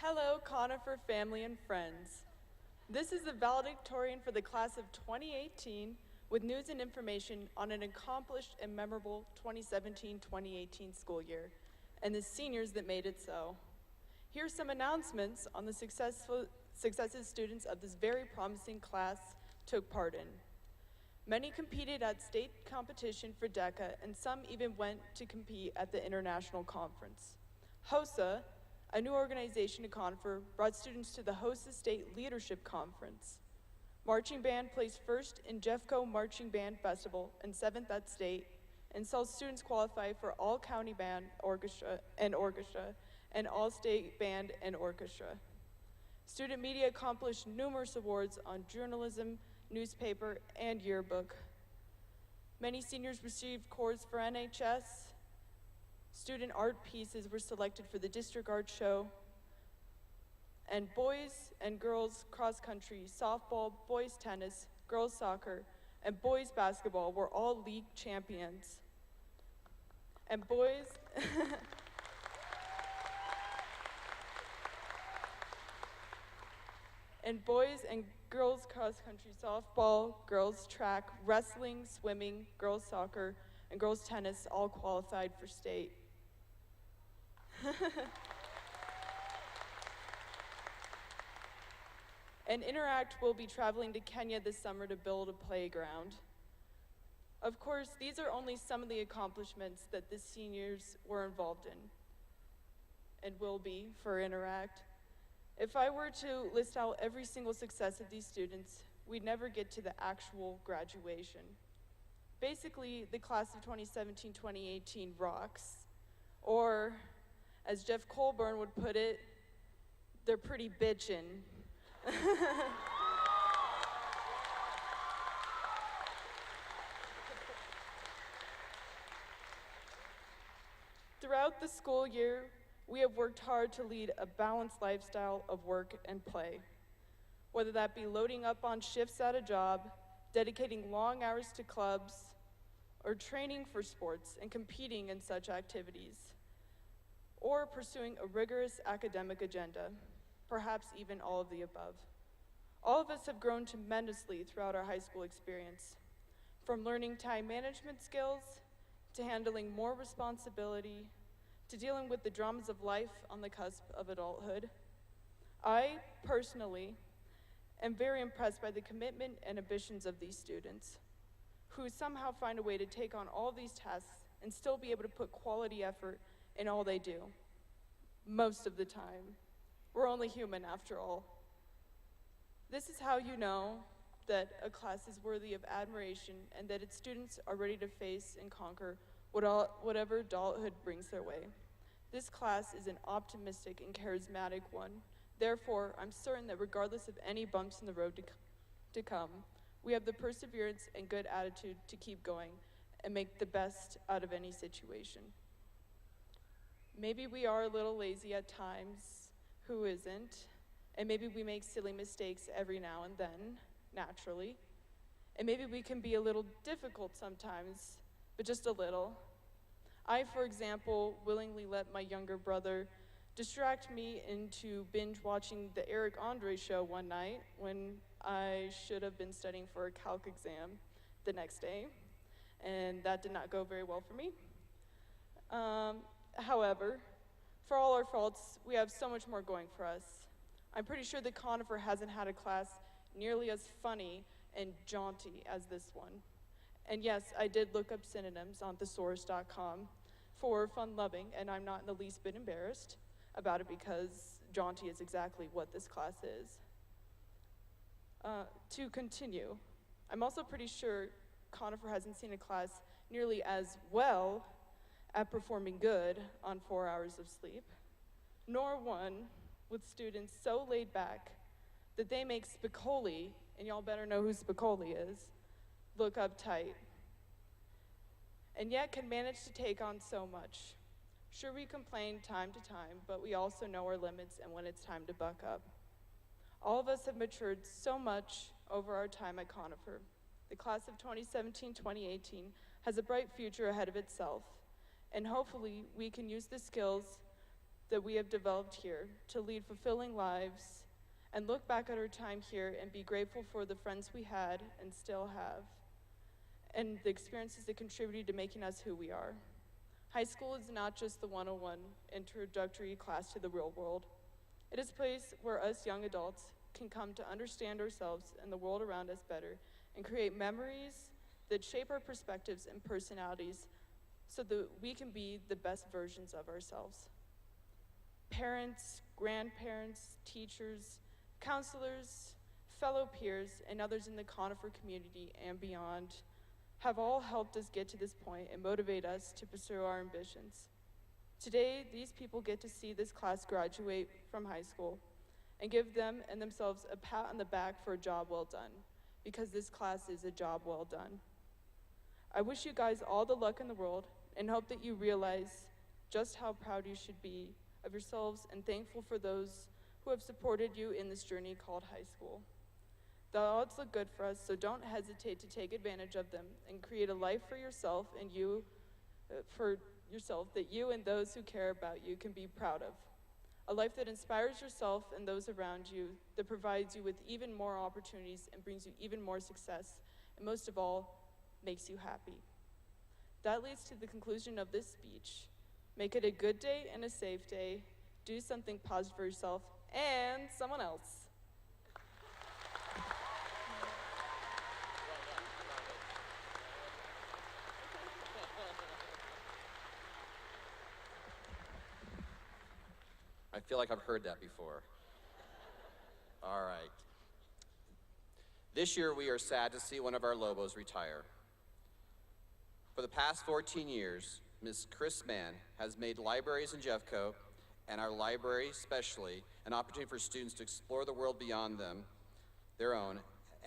Hello, Conifer family and friends. This is the valedictorian for the class of 2018 with news and information on an accomplished and memorable 2017-2018 school year and the seniors that made it so. Here are some announcements on the successes students of this very promising class took part in. Many competed at state competition for DECA, and some even went to compete at the international conference. HOSA, a new organization at Conifer, brought students to the HOSA State Leadership Conference. Marching band placed first in Jeffco Marching Band Festival and 7th at state, and saw students qualify for all county band, orchestra, and all state band and orchestra. Student media accomplished numerous awards on journalism, newspaper, and yearbook. Many seniors received cords for NHS. Student art pieces were selected for the district art show. And boys and girls cross country, softball, boys tennis, girls soccer, and boys basketball were all league champions. And boys and boys and girls cross country, softball, girls track, wrestling, swimming, girls soccer, and girls tennis all qualified for state. And Interact will be traveling to Kenya this summer to build a playground. Of course, these are only some of the accomplishments that the seniors were involved in and will be for Interact. If I were to list out every single success of these students, we'd never get to the actual graduation. Basically, the class of 2017-2018 rocks. Or, as Jeff Colburn would put it, they're pretty bitchin'. Throughout the school year, we have worked hard to lead a balanced lifestyle of work and play. Whether that be loading up on shifts at a job, dedicating long hours to clubs, or training for sports and competing in such activities, or pursuing a rigorous academic agenda, perhaps even all of the above. All of us have grown tremendously throughout our high school experience, from learning time management skills, to handling more responsibility, to dealing with the dramas of life on the cusp of adulthood. I, personally, am very impressed by the commitment and ambitions of these students, who somehow find a way to take on all these tasks and still be able to put quality effort in all they do. Most of the time. We're only human after all. This is how you know that a class is worthy of admiration and that its students are ready to face and conquer whatever adulthood brings their way. This class is an optimistic and charismatic one. Therefore, I'm certain that regardless of any bumps in the road to come, we have the perseverance and good attitude to keep going and make the best out of any situation. Maybe we are a little lazy at times, who isn't? And maybe we make silly mistakes every now and then, naturally. And maybe we can be a little difficult sometimes, but just a little. I, for example, willingly let my younger brother distract me into binge watching the Eric Andre show one night when I should have been studying for a calc exam the next day, and that did not go very well for me. However, for all our faults, we have so much more going for us. I'm pretty sure that Conifer hasn't had a class nearly as funny and jaunty as this one. And yes, I did look up synonyms on thesaurus.com for fun-loving, and I'm not in the least bit embarrassed about it because jaunty is exactly what this class is. To continue, I'm also pretty sure Conifer hasn't seen a class nearly as well at performing good on 4 hours of sleep, nor one with students so laid back that they make Spicoli, and y'all better know who Spicoli is, look uptight, and yet can manage to take on so much. Sure, we complain time to time, but we also know our limits and when it's time to buck up. All of us have matured so much over our time at Conifer. The class of 2017-2018 has a bright future ahead of itself, and hopefully we can use the skills that we have developed here to lead fulfilling lives and look back at our time here and be grateful for the friends we had and still have, and the experiences that contributed to making us who we are. High school is not just the 101 introductory class to the real world. It is a place where us young adults can come to understand ourselves and the world around us better and create memories that shape our perspectives and personalities so that we can be the best versions of ourselves. Parents, grandparents, teachers, counselors, fellow peers, and others in the Conifer community and beyond have all helped us get to this point and motivate us to pursue our ambitions. Today, these people get to see this class graduate from high school and give them and themselves a pat on the back for a job well done, because this class is a job well done. I wish you guys all the luck in the world and hope that you realize just how proud you should be of yourselves and thankful for those who have supported you in this journey called high school. The odds look good for us, so don't hesitate to take advantage of them and create a life for yourself and that you and those who care about you can be proud of. A life that inspires yourself and those around you, that provides you with even more opportunities and brings you even more success, and most of all, makes you happy. That leads to the conclusion of this speech. Make it a good day and a safe day. Do something positive for yourself and someone else. I feel like I've heard that before. All right. This year, we are sad to see one of our Lobos retire. For the past 14 years, Ms. Chris Mann has made libraries in Jeffco, and our library especially, an opportunity for students to explore the world beyond their own.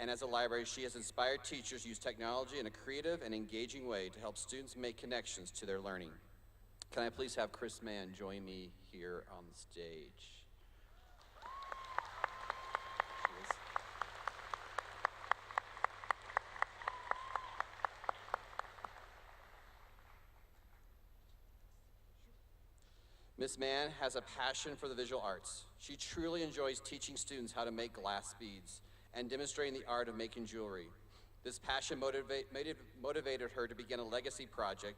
And as a library, she has inspired teachers to use technology in a creative and engaging way to help students make connections to their learning. Can I please have Chris Mann join me here on the stage? Ms. Mann has a passion for the visual arts. She truly enjoys teaching students how to make glass beads and demonstrating the art of making jewelry. This passion motivated her to begin a legacy project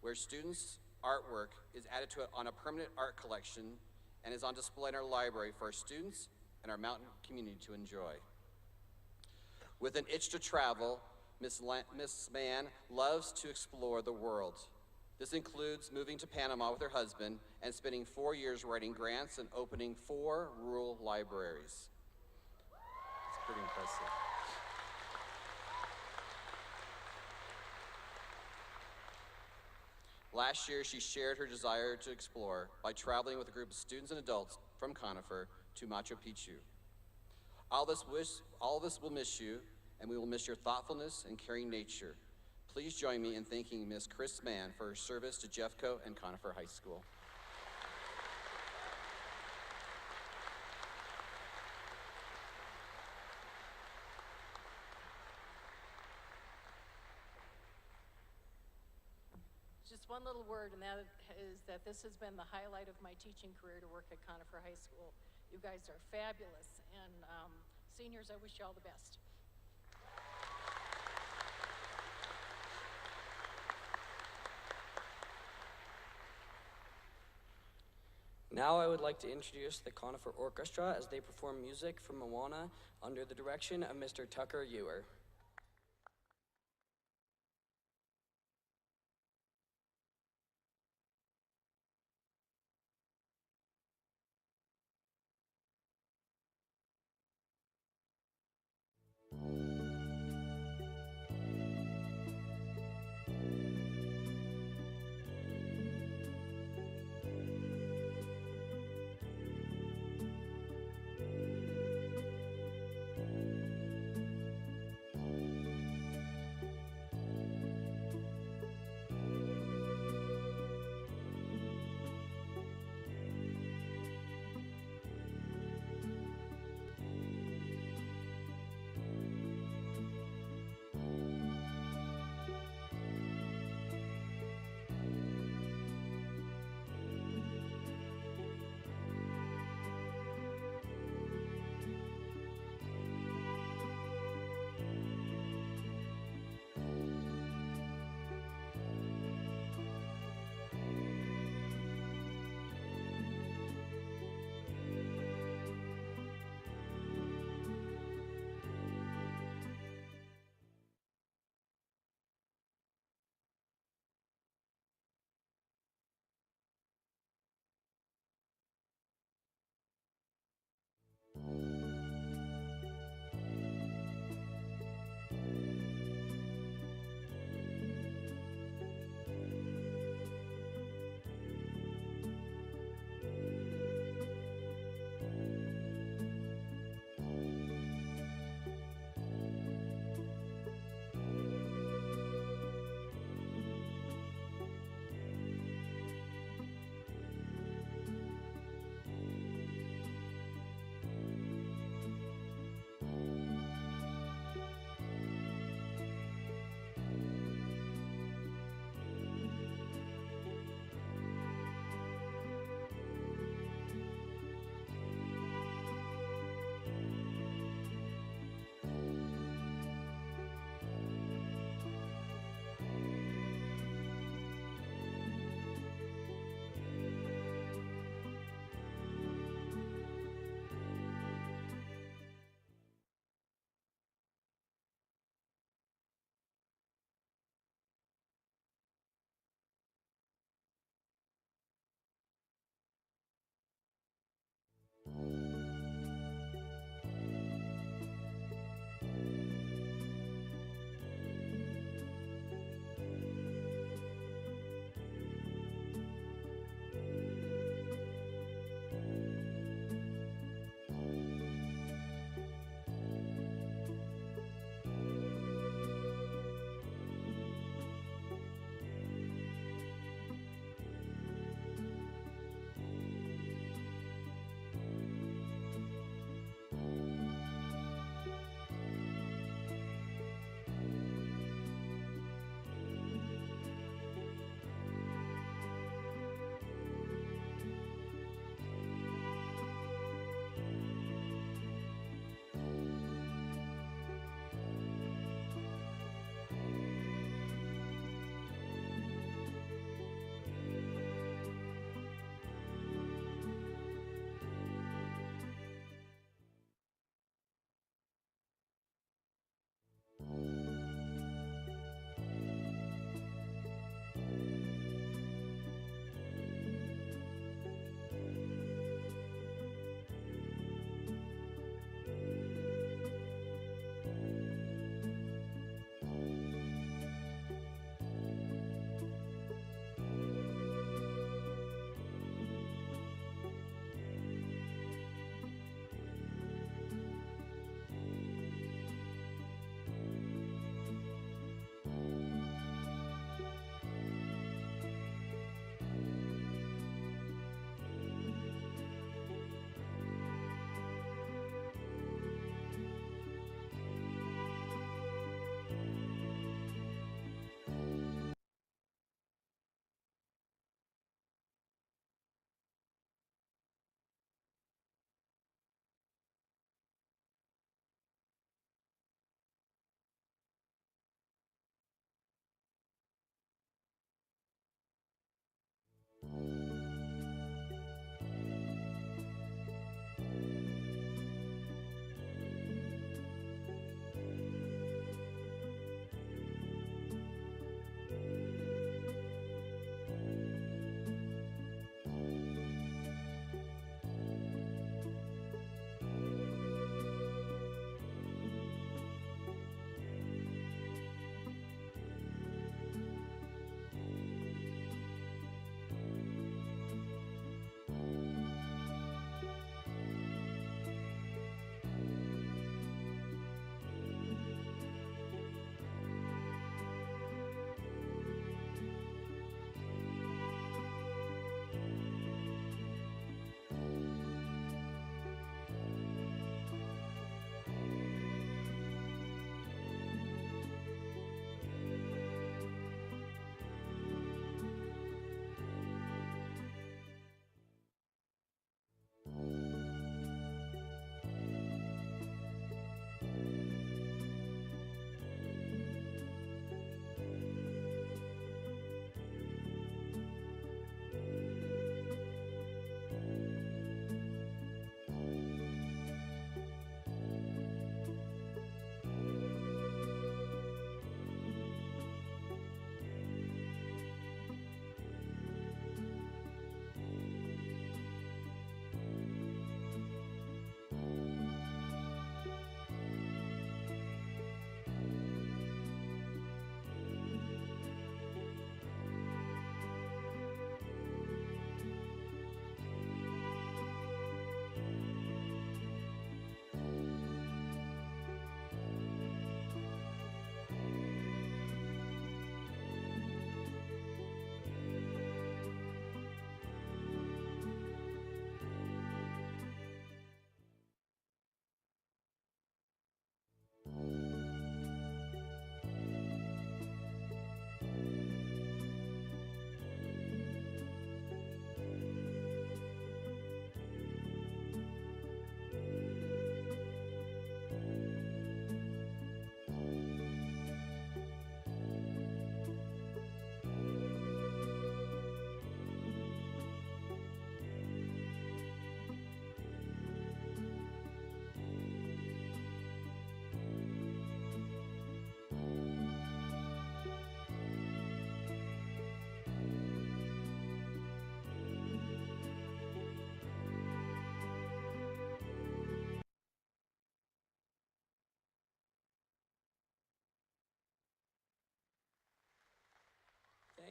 where students' artwork is added to it on a permanent art collection and is on display in our library for our students and our mountain community to enjoy. With an itch to travel, Ms. Mann loves to explore the world. This includes moving to Panama with her husband and spending 4 years writing grants and opening 4 rural libraries. It's pretty impressive. Last year, she shared her desire to explore by traveling with a group of students and adults from Conifer to Machu Picchu. All of us will miss you, and we will miss your thoughtfulness and caring nature. Please join me in thanking Ms. Chris Mann for her service to Jeffco and Conifer High School. Just one little word, and that is that this has been the highlight of my teaching career to work at Conifer High School. You guys are fabulous, and seniors, I wish you all the best. Now I would like to introduce the Conifer Orchestra as they perform music from Moana under the direction of Mr. Tucker Ewer.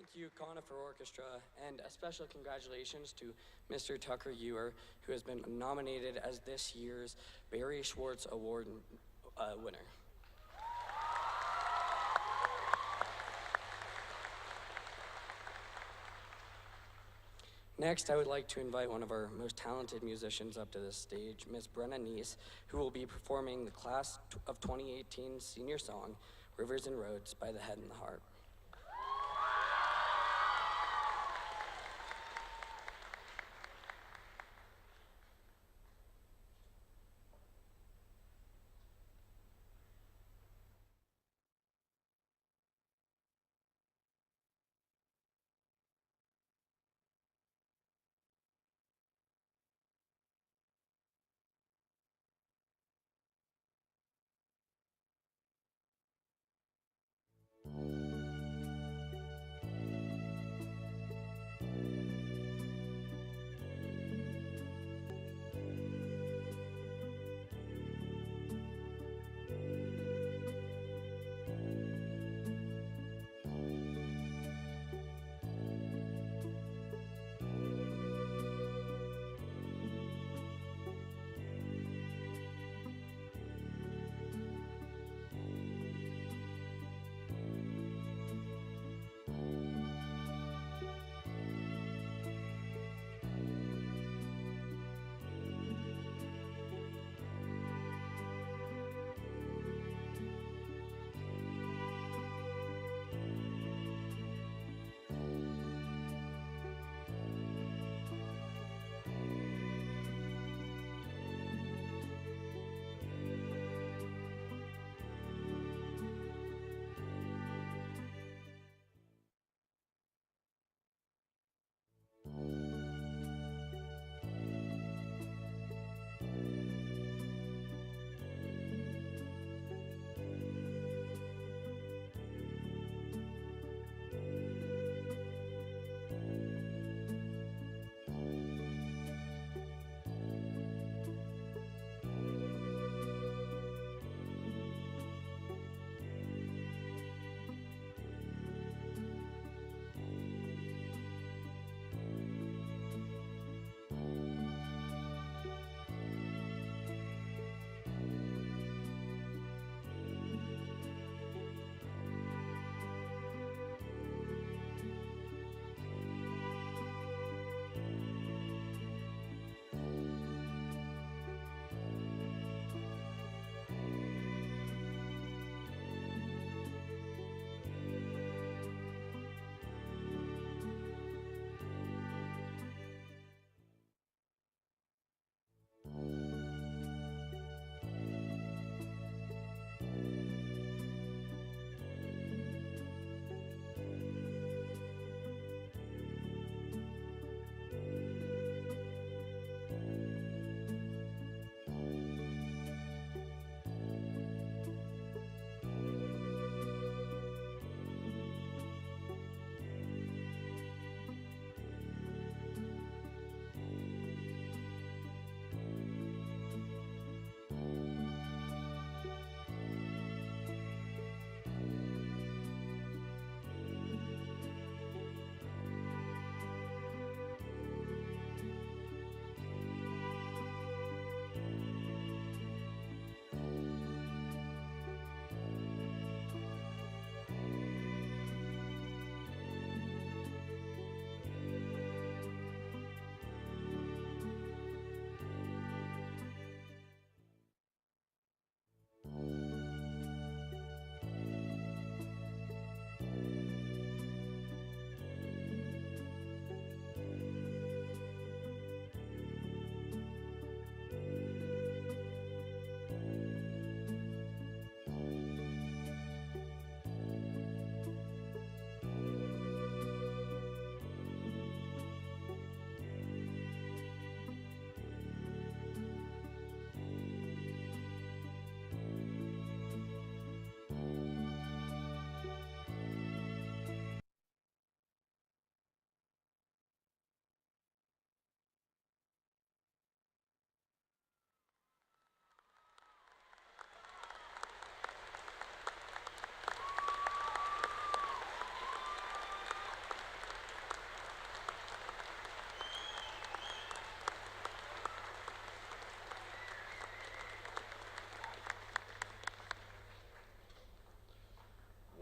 Thank you, Conifer Orchestra, and a special congratulations to Mr. Tucker Ewer, who has been nominated as this year's Barry Schwartz Award winner. Next, I would like to invite one of our most talented musicians up to this stage, Ms. Brenna Neese, who will be performing the Class of 2018 senior song, Rivers and Roads by the Head and the Heart.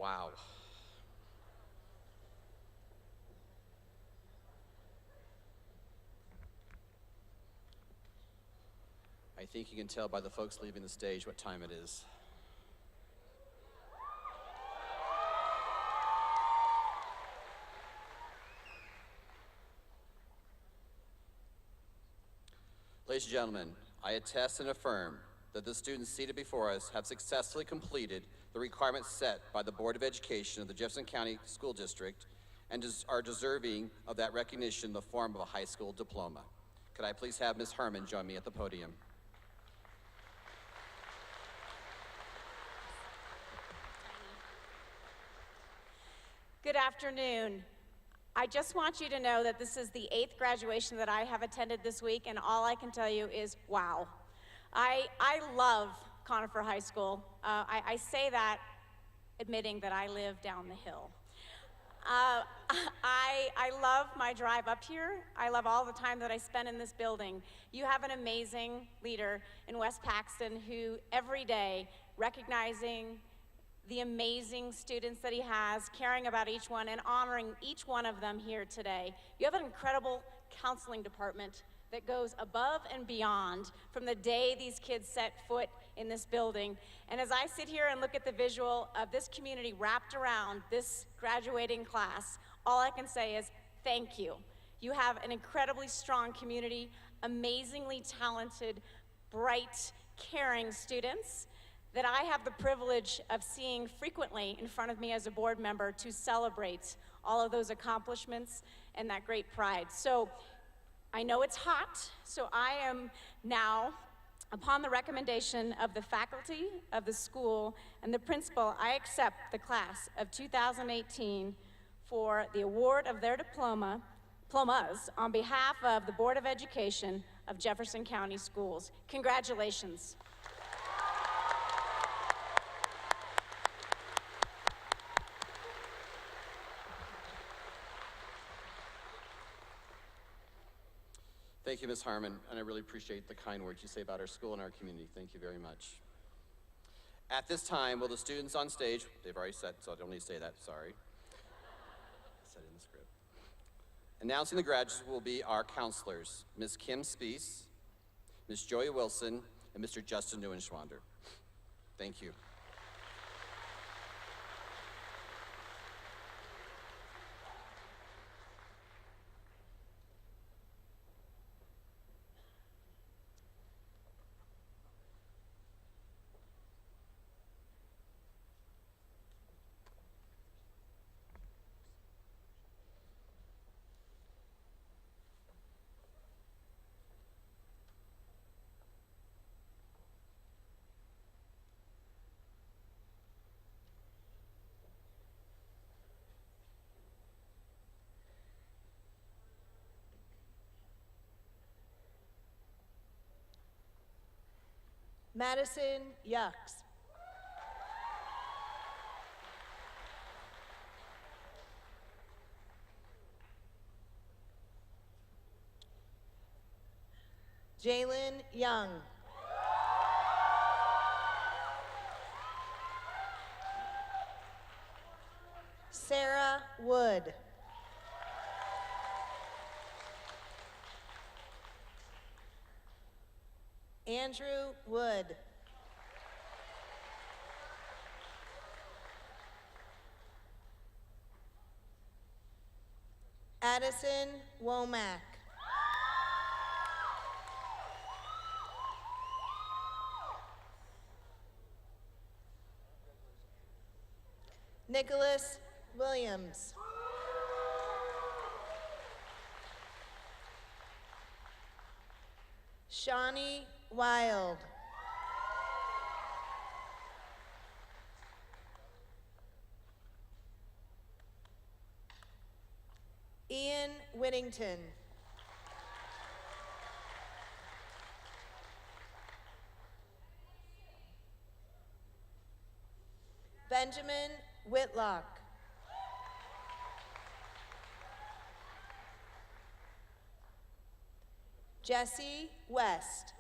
Wow. I think you can tell by the folks leaving the stage what time it is. Ladies and gentlemen, I attest and affirm that the students seated before us have successfully completed the requirements set by the Board of Education of the Jefferson County School District and are deserving of that recognition in the form of a high school diploma. Could I please have Ms. Herman join me at the podium? Good afternoon. I just want you to know that this is the 8th graduation that I have attended this week, and all I can tell you is wow. I love Conifer High School. I say that admitting that I live down the hill. I love my drive up here. I love all the time that I spend in this building. You have an amazing leader in Wes Paxton who every day recognizing the amazing students that he has, caring about each one and honoring each one of them here today. You have an incredible counseling department that goes above and beyond from the day these kids set foot in this building. And as I sit here and look at the visual of this community wrapped around this graduating class, all I can say is thank you. You have an incredibly strong community, amazingly talented, bright, caring students that I have the privilege of seeing frequently in front of me as a board member to celebrate all of those accomplishments and that great pride. So I know it's hot, so I am now, upon the recommendation of the faculty of the school and the principal, I accept the class of 2018 for the award of their diplomas on behalf of the Board of Education of Jefferson County Schools. Congratulations. Thank you, Ms. Harmon, and I really appreciate the kind words you say about our school and our community. Thank you very much. At this time, will the students on stage, they've already said, so I don't need to say that, sorry. I said it in the script. Announcing the graduates will be our counselors, Ms. Kim Spees, Ms. Joy Wilson, and Mr. Justin Neuenschwander. Thank you. Madison Yucks. Jalen Young. Sarah Wood. Andrew Wood. Addison Womack. Nicholas Williams. Shawnee Wild. Ian Whittington. Benjamin Whitlock. Jesse West.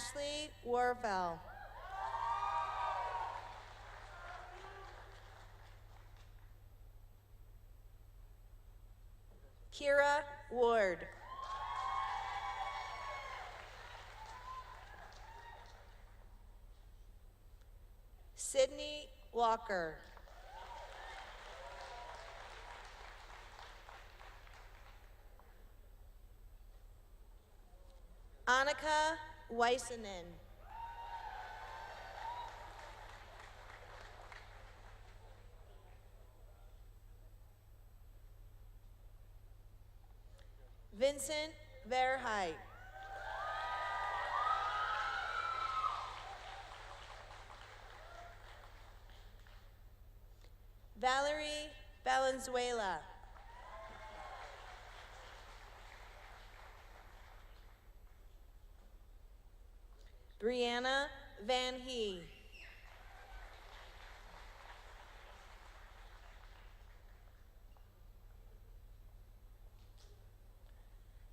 Ashley Warfel. Kira Ward. Sydney Walker. Annika Weissenen. Vincent Verhey. Valerie Valenzuela. Brianna Van Hee.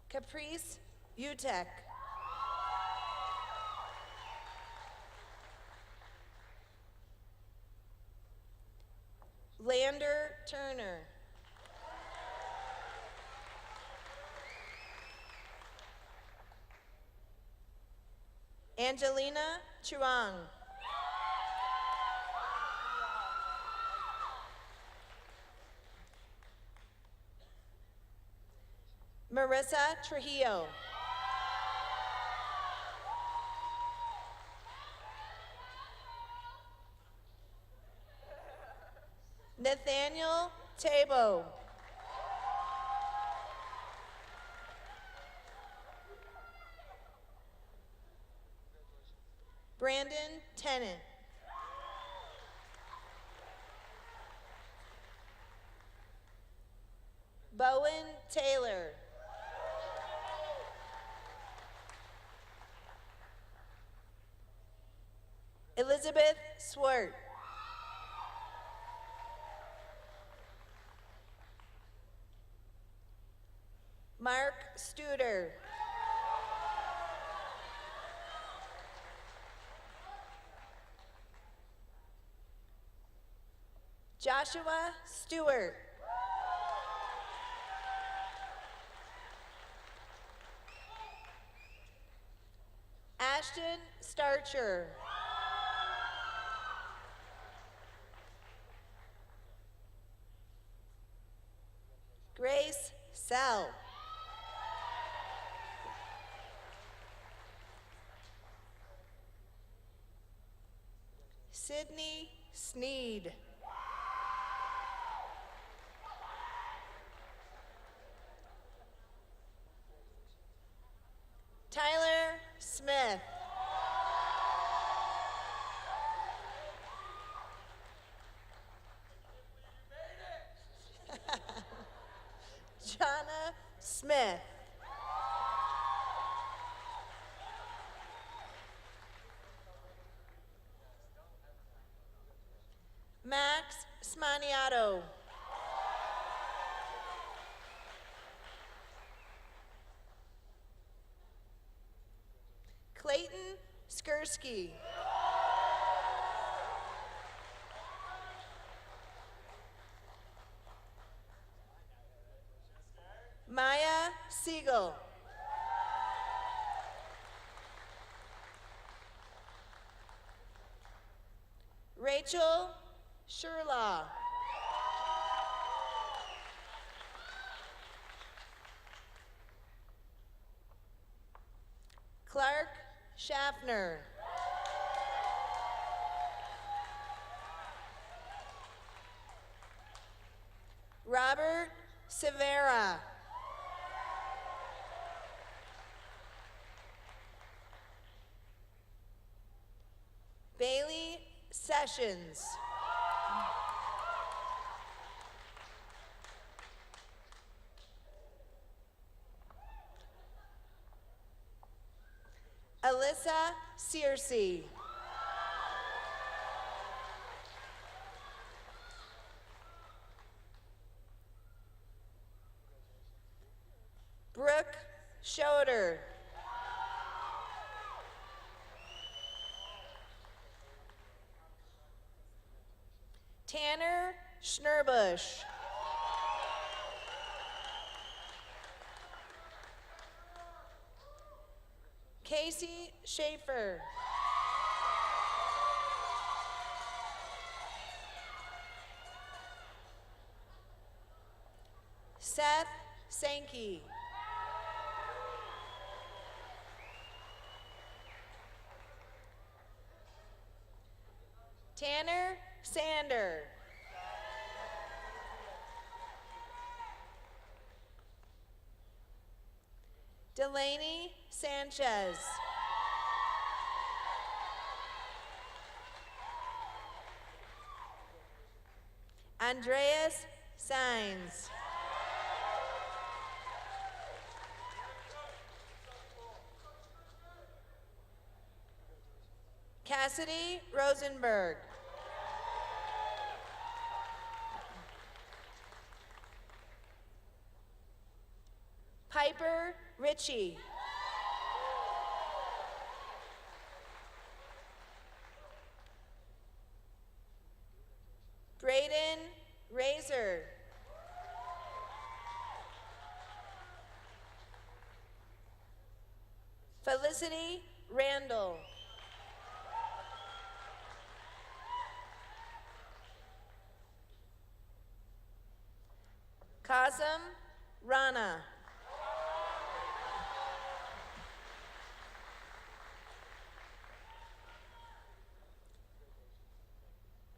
Caprice Utek. Lander Turner. Angelina Chuang. Marissa Trujillo. Nathaniel Tabo. Brandon Tennant. Bowen Taylor. Elizabeth Swart. Mark Studer. Joshua Stewart. Ashton Starcher. Grace Sell. Sydney Sneed. Tyler Smith. Jonna Smith. Max Smaniato. Clayton Skursky. Maya Siegel. Rachel Sherlaw. Clark Schaffner. Robert Severa. Bailey Sessions. Alyssa Searcy. Brooke Schroeder. Tanner Schnurbush. Casey Schaefer. Seth Sankey. Tanner Sander. Delaney Sanchez. Andreas Sainz. Cassidy Rosenberg. Piper Ritchie. Braden Razor. Felicity Randall. Kazem Rana.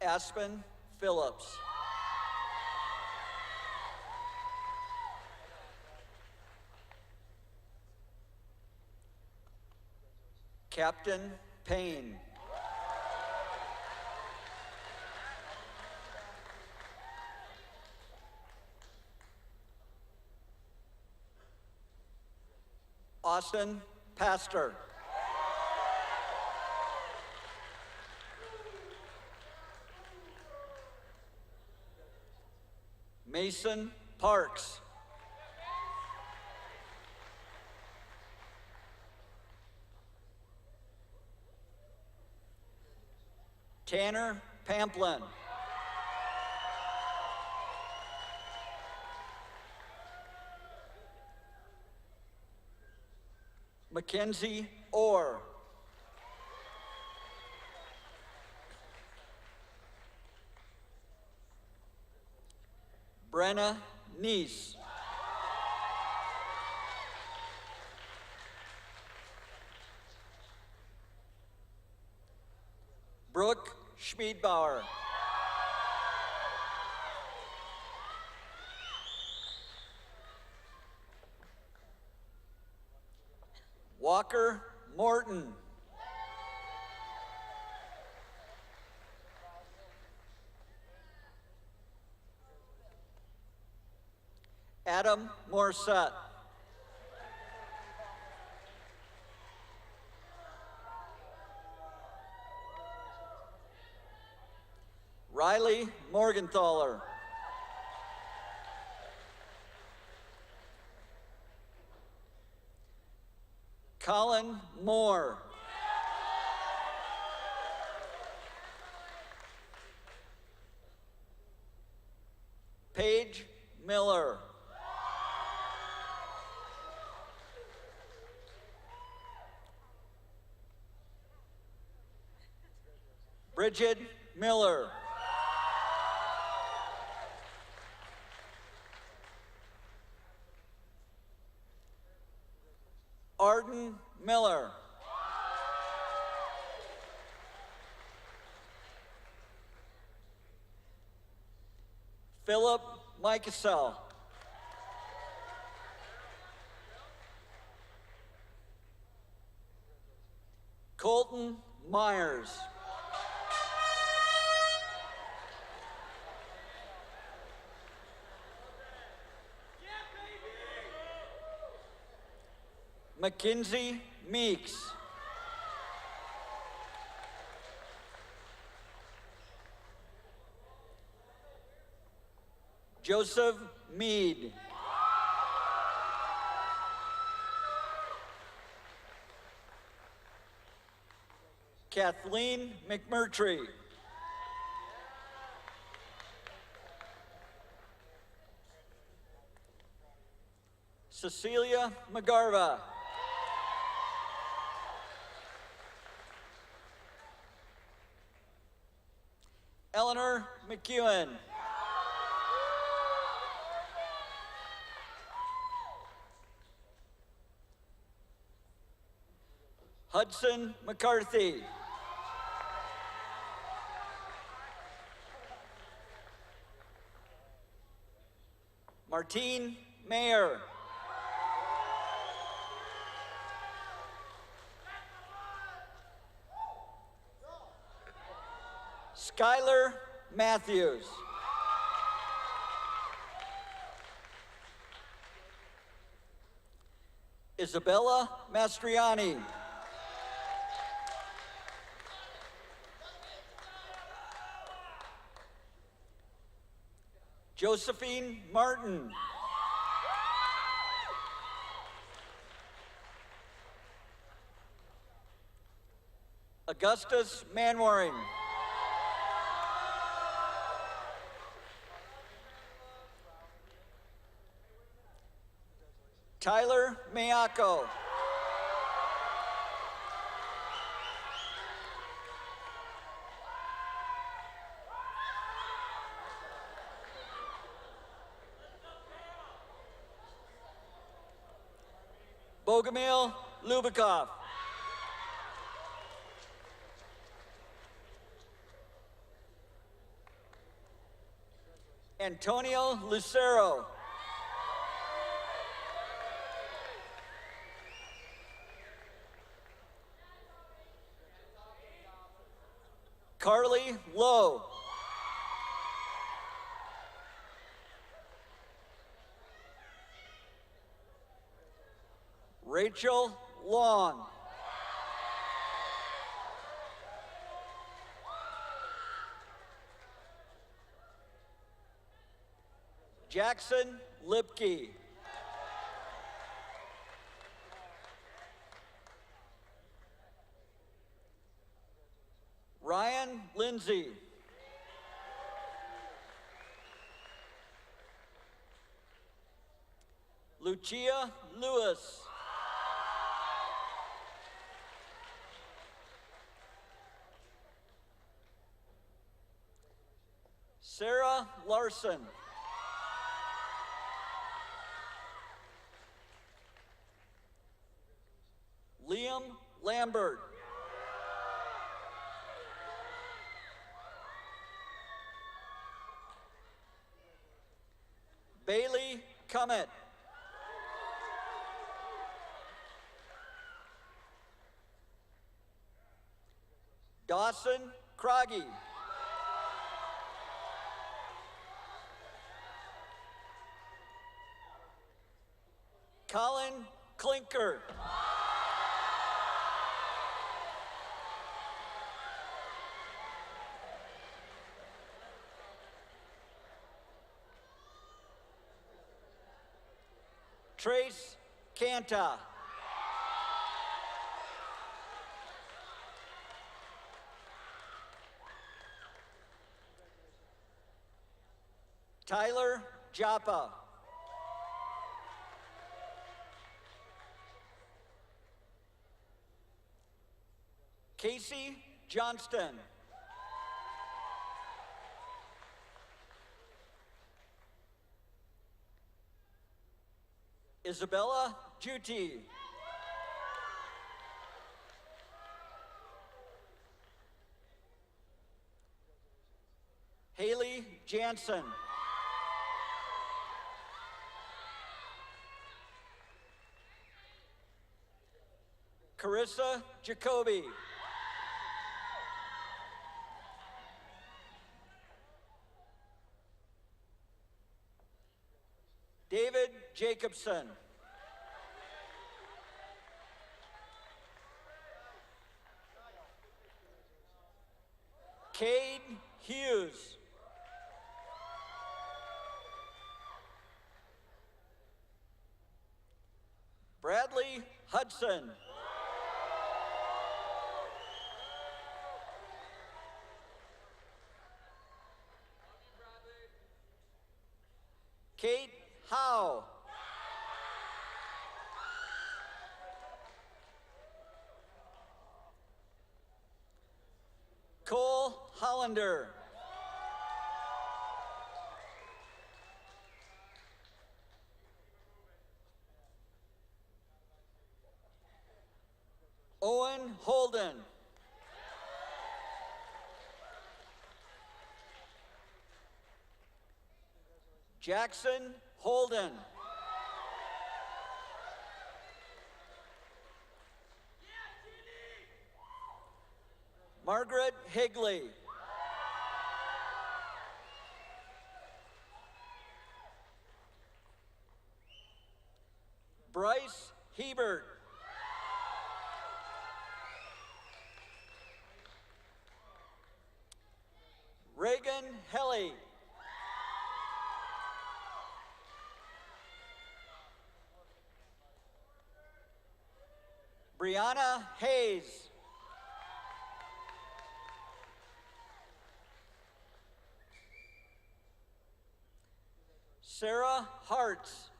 Aspen Phillips. Captain Payne. Austin Pastor. Mason Parks. Tanner Pamplin. Mackenzie Orr. Brenna Neese. Brooke Schmiedbauer. Walker Morton. Adam Morissette. Riley Morgenthaler. Colin Moore. Paige Miller. Bridget Miller. Arden Miller. Philip Micasell. Colton Myers. Mackenzie Meeks. Joseph Mead. Kathleen McMurtry. Cecilia McGarva. Eleanor McEwen. Hudson McCarthy. Martine Mayer. Skylar Matthews. Isabella Mastriani. Josephine Martin. Augustus Manwaring. Tyler Mayako. Bogomil Lubikov. Antonio Lucero. Carly Lowe. Rachel Long. Jackson Lipke. Ryan Lindsay. Lucia Lewis. Sarah Larson. Liam Lambert. Bailey Cummett. Dawson Croggy. Colin Klinker. Trace Canta. Tyler Joppa. Casey Johnston. Isabella Juti. Haley Jansen. Carissa Jacoby. David Jacobson. Cade Hughes. Bradley Hudson. Kate Howe. Cole Hollander. Owen Holden. Jackson Holden. Margaret Higley. Bryce Hebert. Reagan Helly. Brianna Hayes. Sarah Hartz.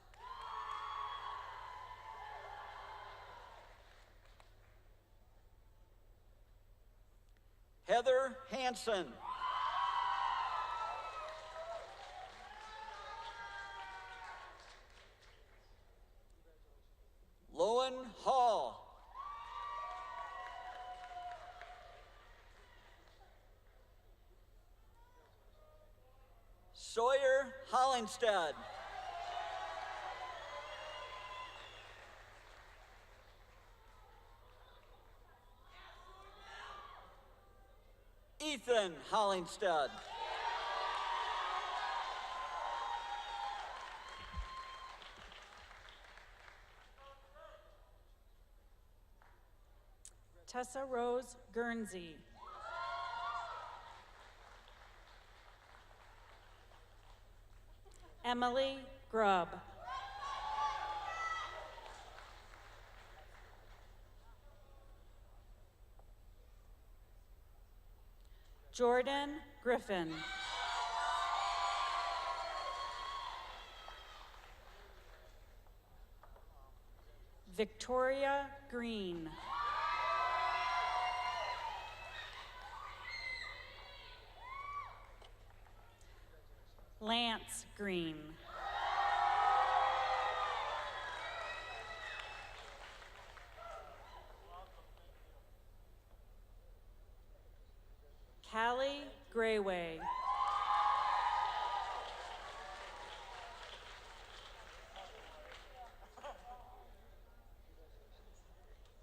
Heather Hanson. Lowen Hall. Sawyer Hollinstad. Ethan Hollinstad. Tessa Rose Guernsey. Emily Grubb. Jordan Griffin. Victoria Green. Lance Green. Callie Grayway.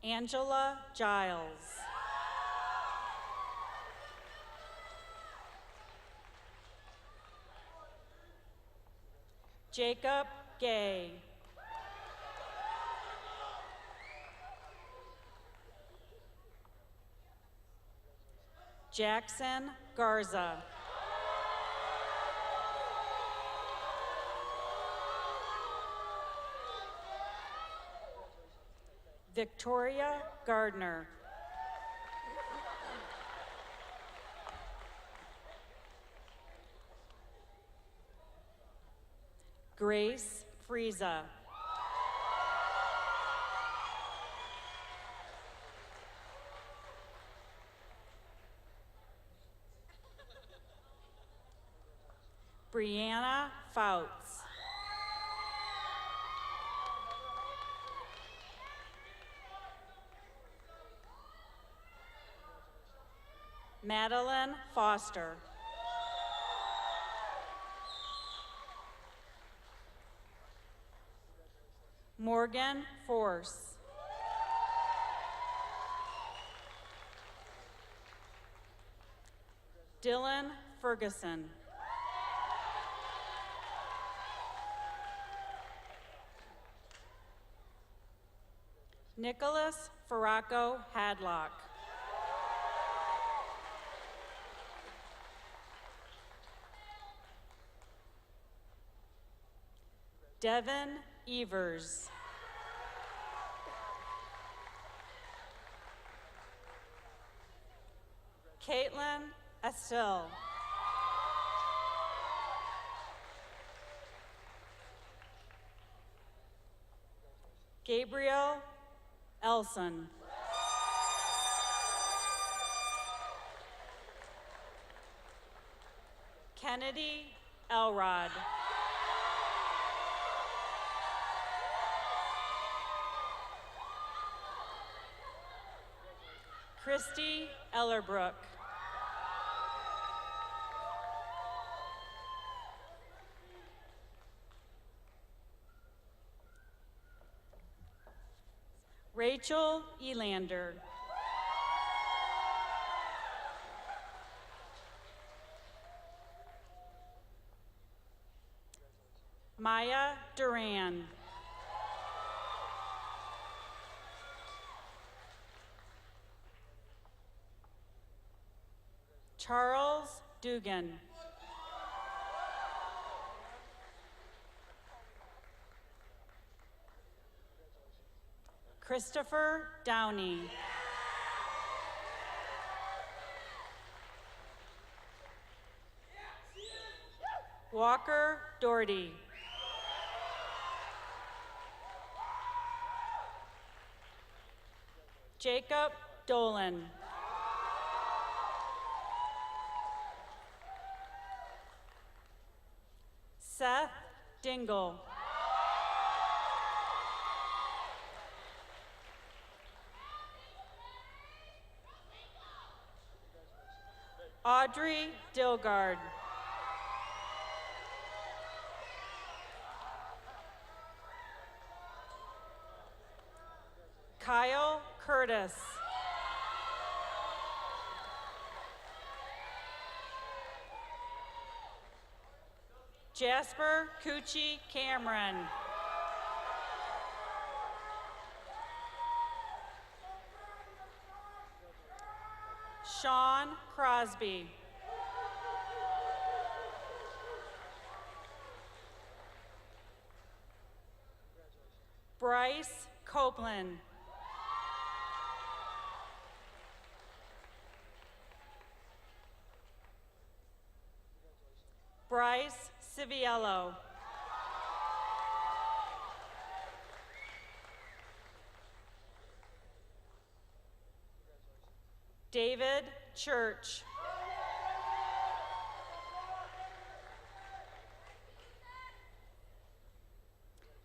Angela Giles. Jacob Gay. Jackson Garza. Victoria Gardner. Grace Frieza. Brianna Fouts. Madeline Foster. Morgan Force. Dylan Ferguson. Nicholas Farraco Hadlock. Devin Evers. Caitlin Estelle. Gabriel Elson. Kennedy Elrod. Christy Ellerbrook. Rachel Elander. Maya Duran. Charles Dugan. Christopher Downey. Walker Doherty. Jacob Dolan. Seth Dingle. Audrey Dilgard. Kyle Curtis. Jasper Cucci Cameron. Sean Crosby. Bryce Copeland. Bryce Civiello. David Church.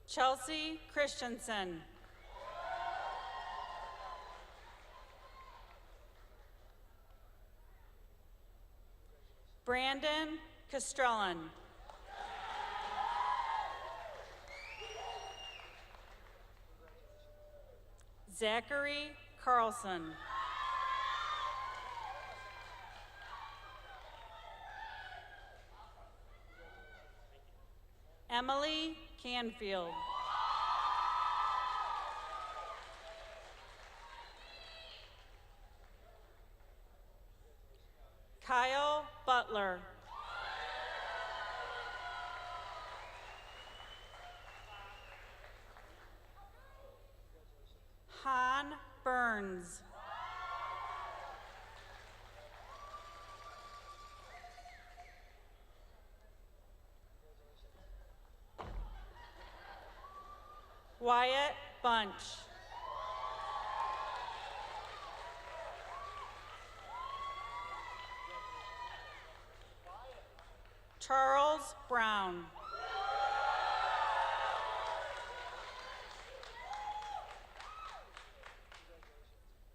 Chelsea Christensen. Brandon Castrellon. Zachary Carlson. Emily Canfield. Kyle Butler. Han Burns. Wyatt Bunch. Charles Brown.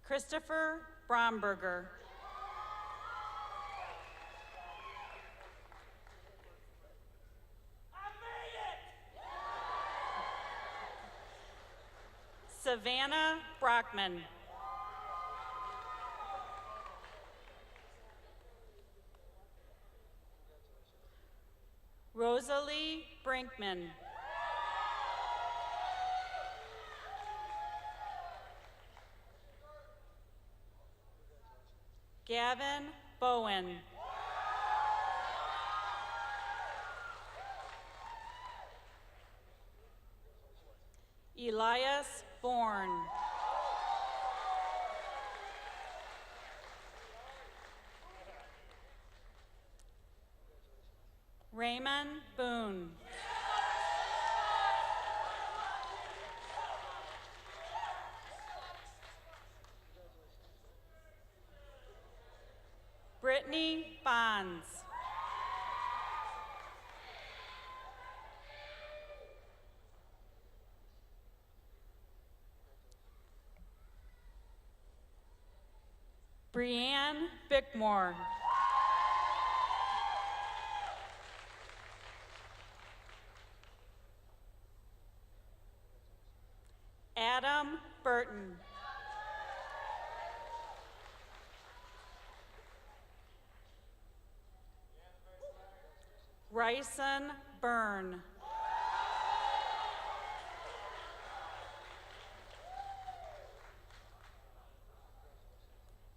Christopher Bromberger. Savannah Brockman. Rosalie Brinkman. Gavin Bowen. Elias Bourne. Raymond Boone. Brittany Bonds. Brianne Bickmore. Adam Burton. Ryson Byrne.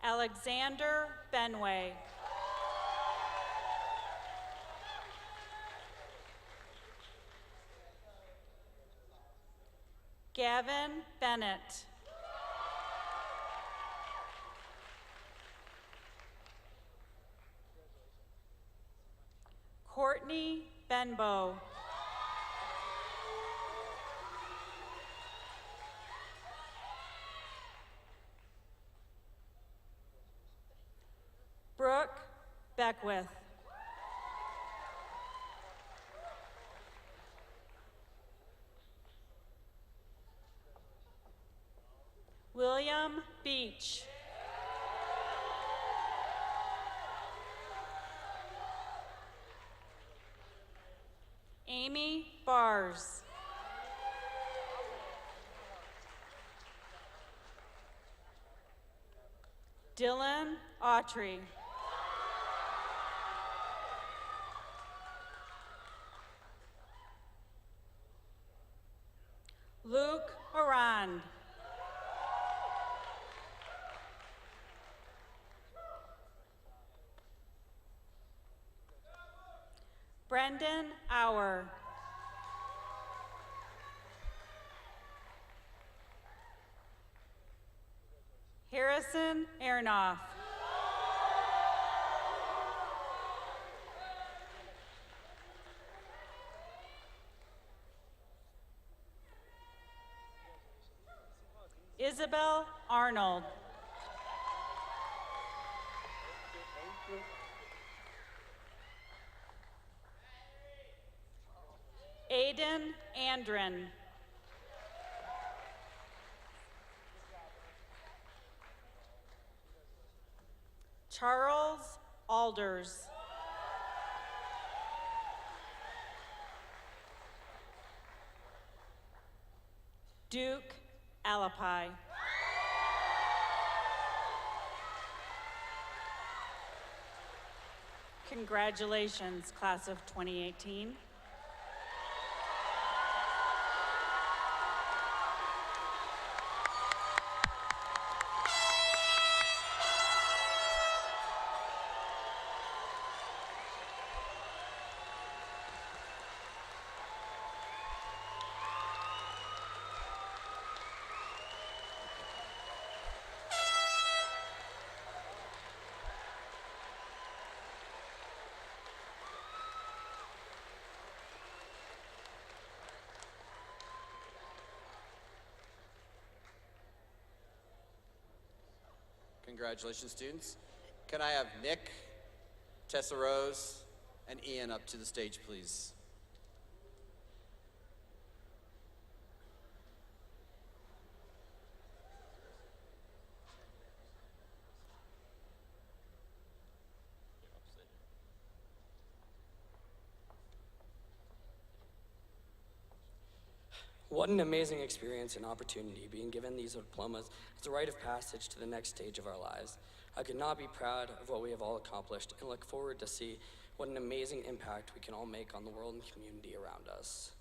Alexander Benway. Gavin Bennett. Courtney Benbow. Brooke Beckwith. William Beach. Amy Bars. Dylan Autry. Luke Arand. Brendan Auer. Harrison Airnoff. Isabel Arnold. Aiden Andren. Charles Alders. Duke Alapai. Congratulations, class of 2018. Congratulations, students. Can I have Nick, Tessa Rose, and Ian up to the stage, please? What an amazing experience and opportunity being given these diplomas as a rite of passage to the next stage of our lives. I could not be proud of what we have all accomplished and look forward to see what an amazing impact we can all make on the world and community around us.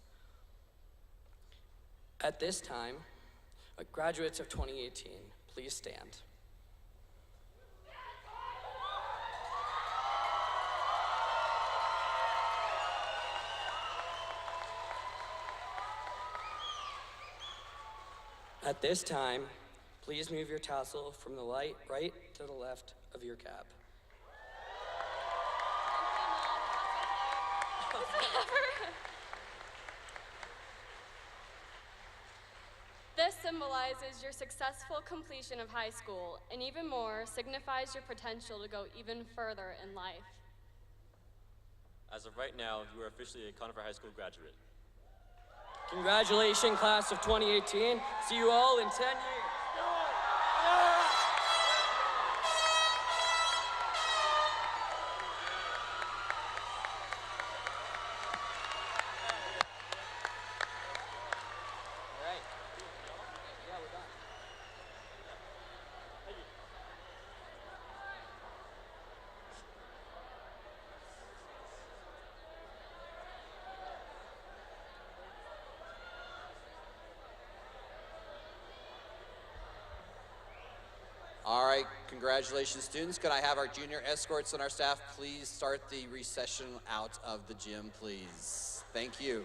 At this time, graduates of 2018, please stand. At this time, please move your tassel from the right to the left of your cap. This symbolizes your successful completion of high school, and even more, signifies your potential to go even further in life. As of right now, you are officially a Conifer High School graduate. Congratulations, class of 2018. See you all in 10 years. right, congratulations, students. Could I have our junior escorts and our staff please start the recession out of the gym, please? Thank you.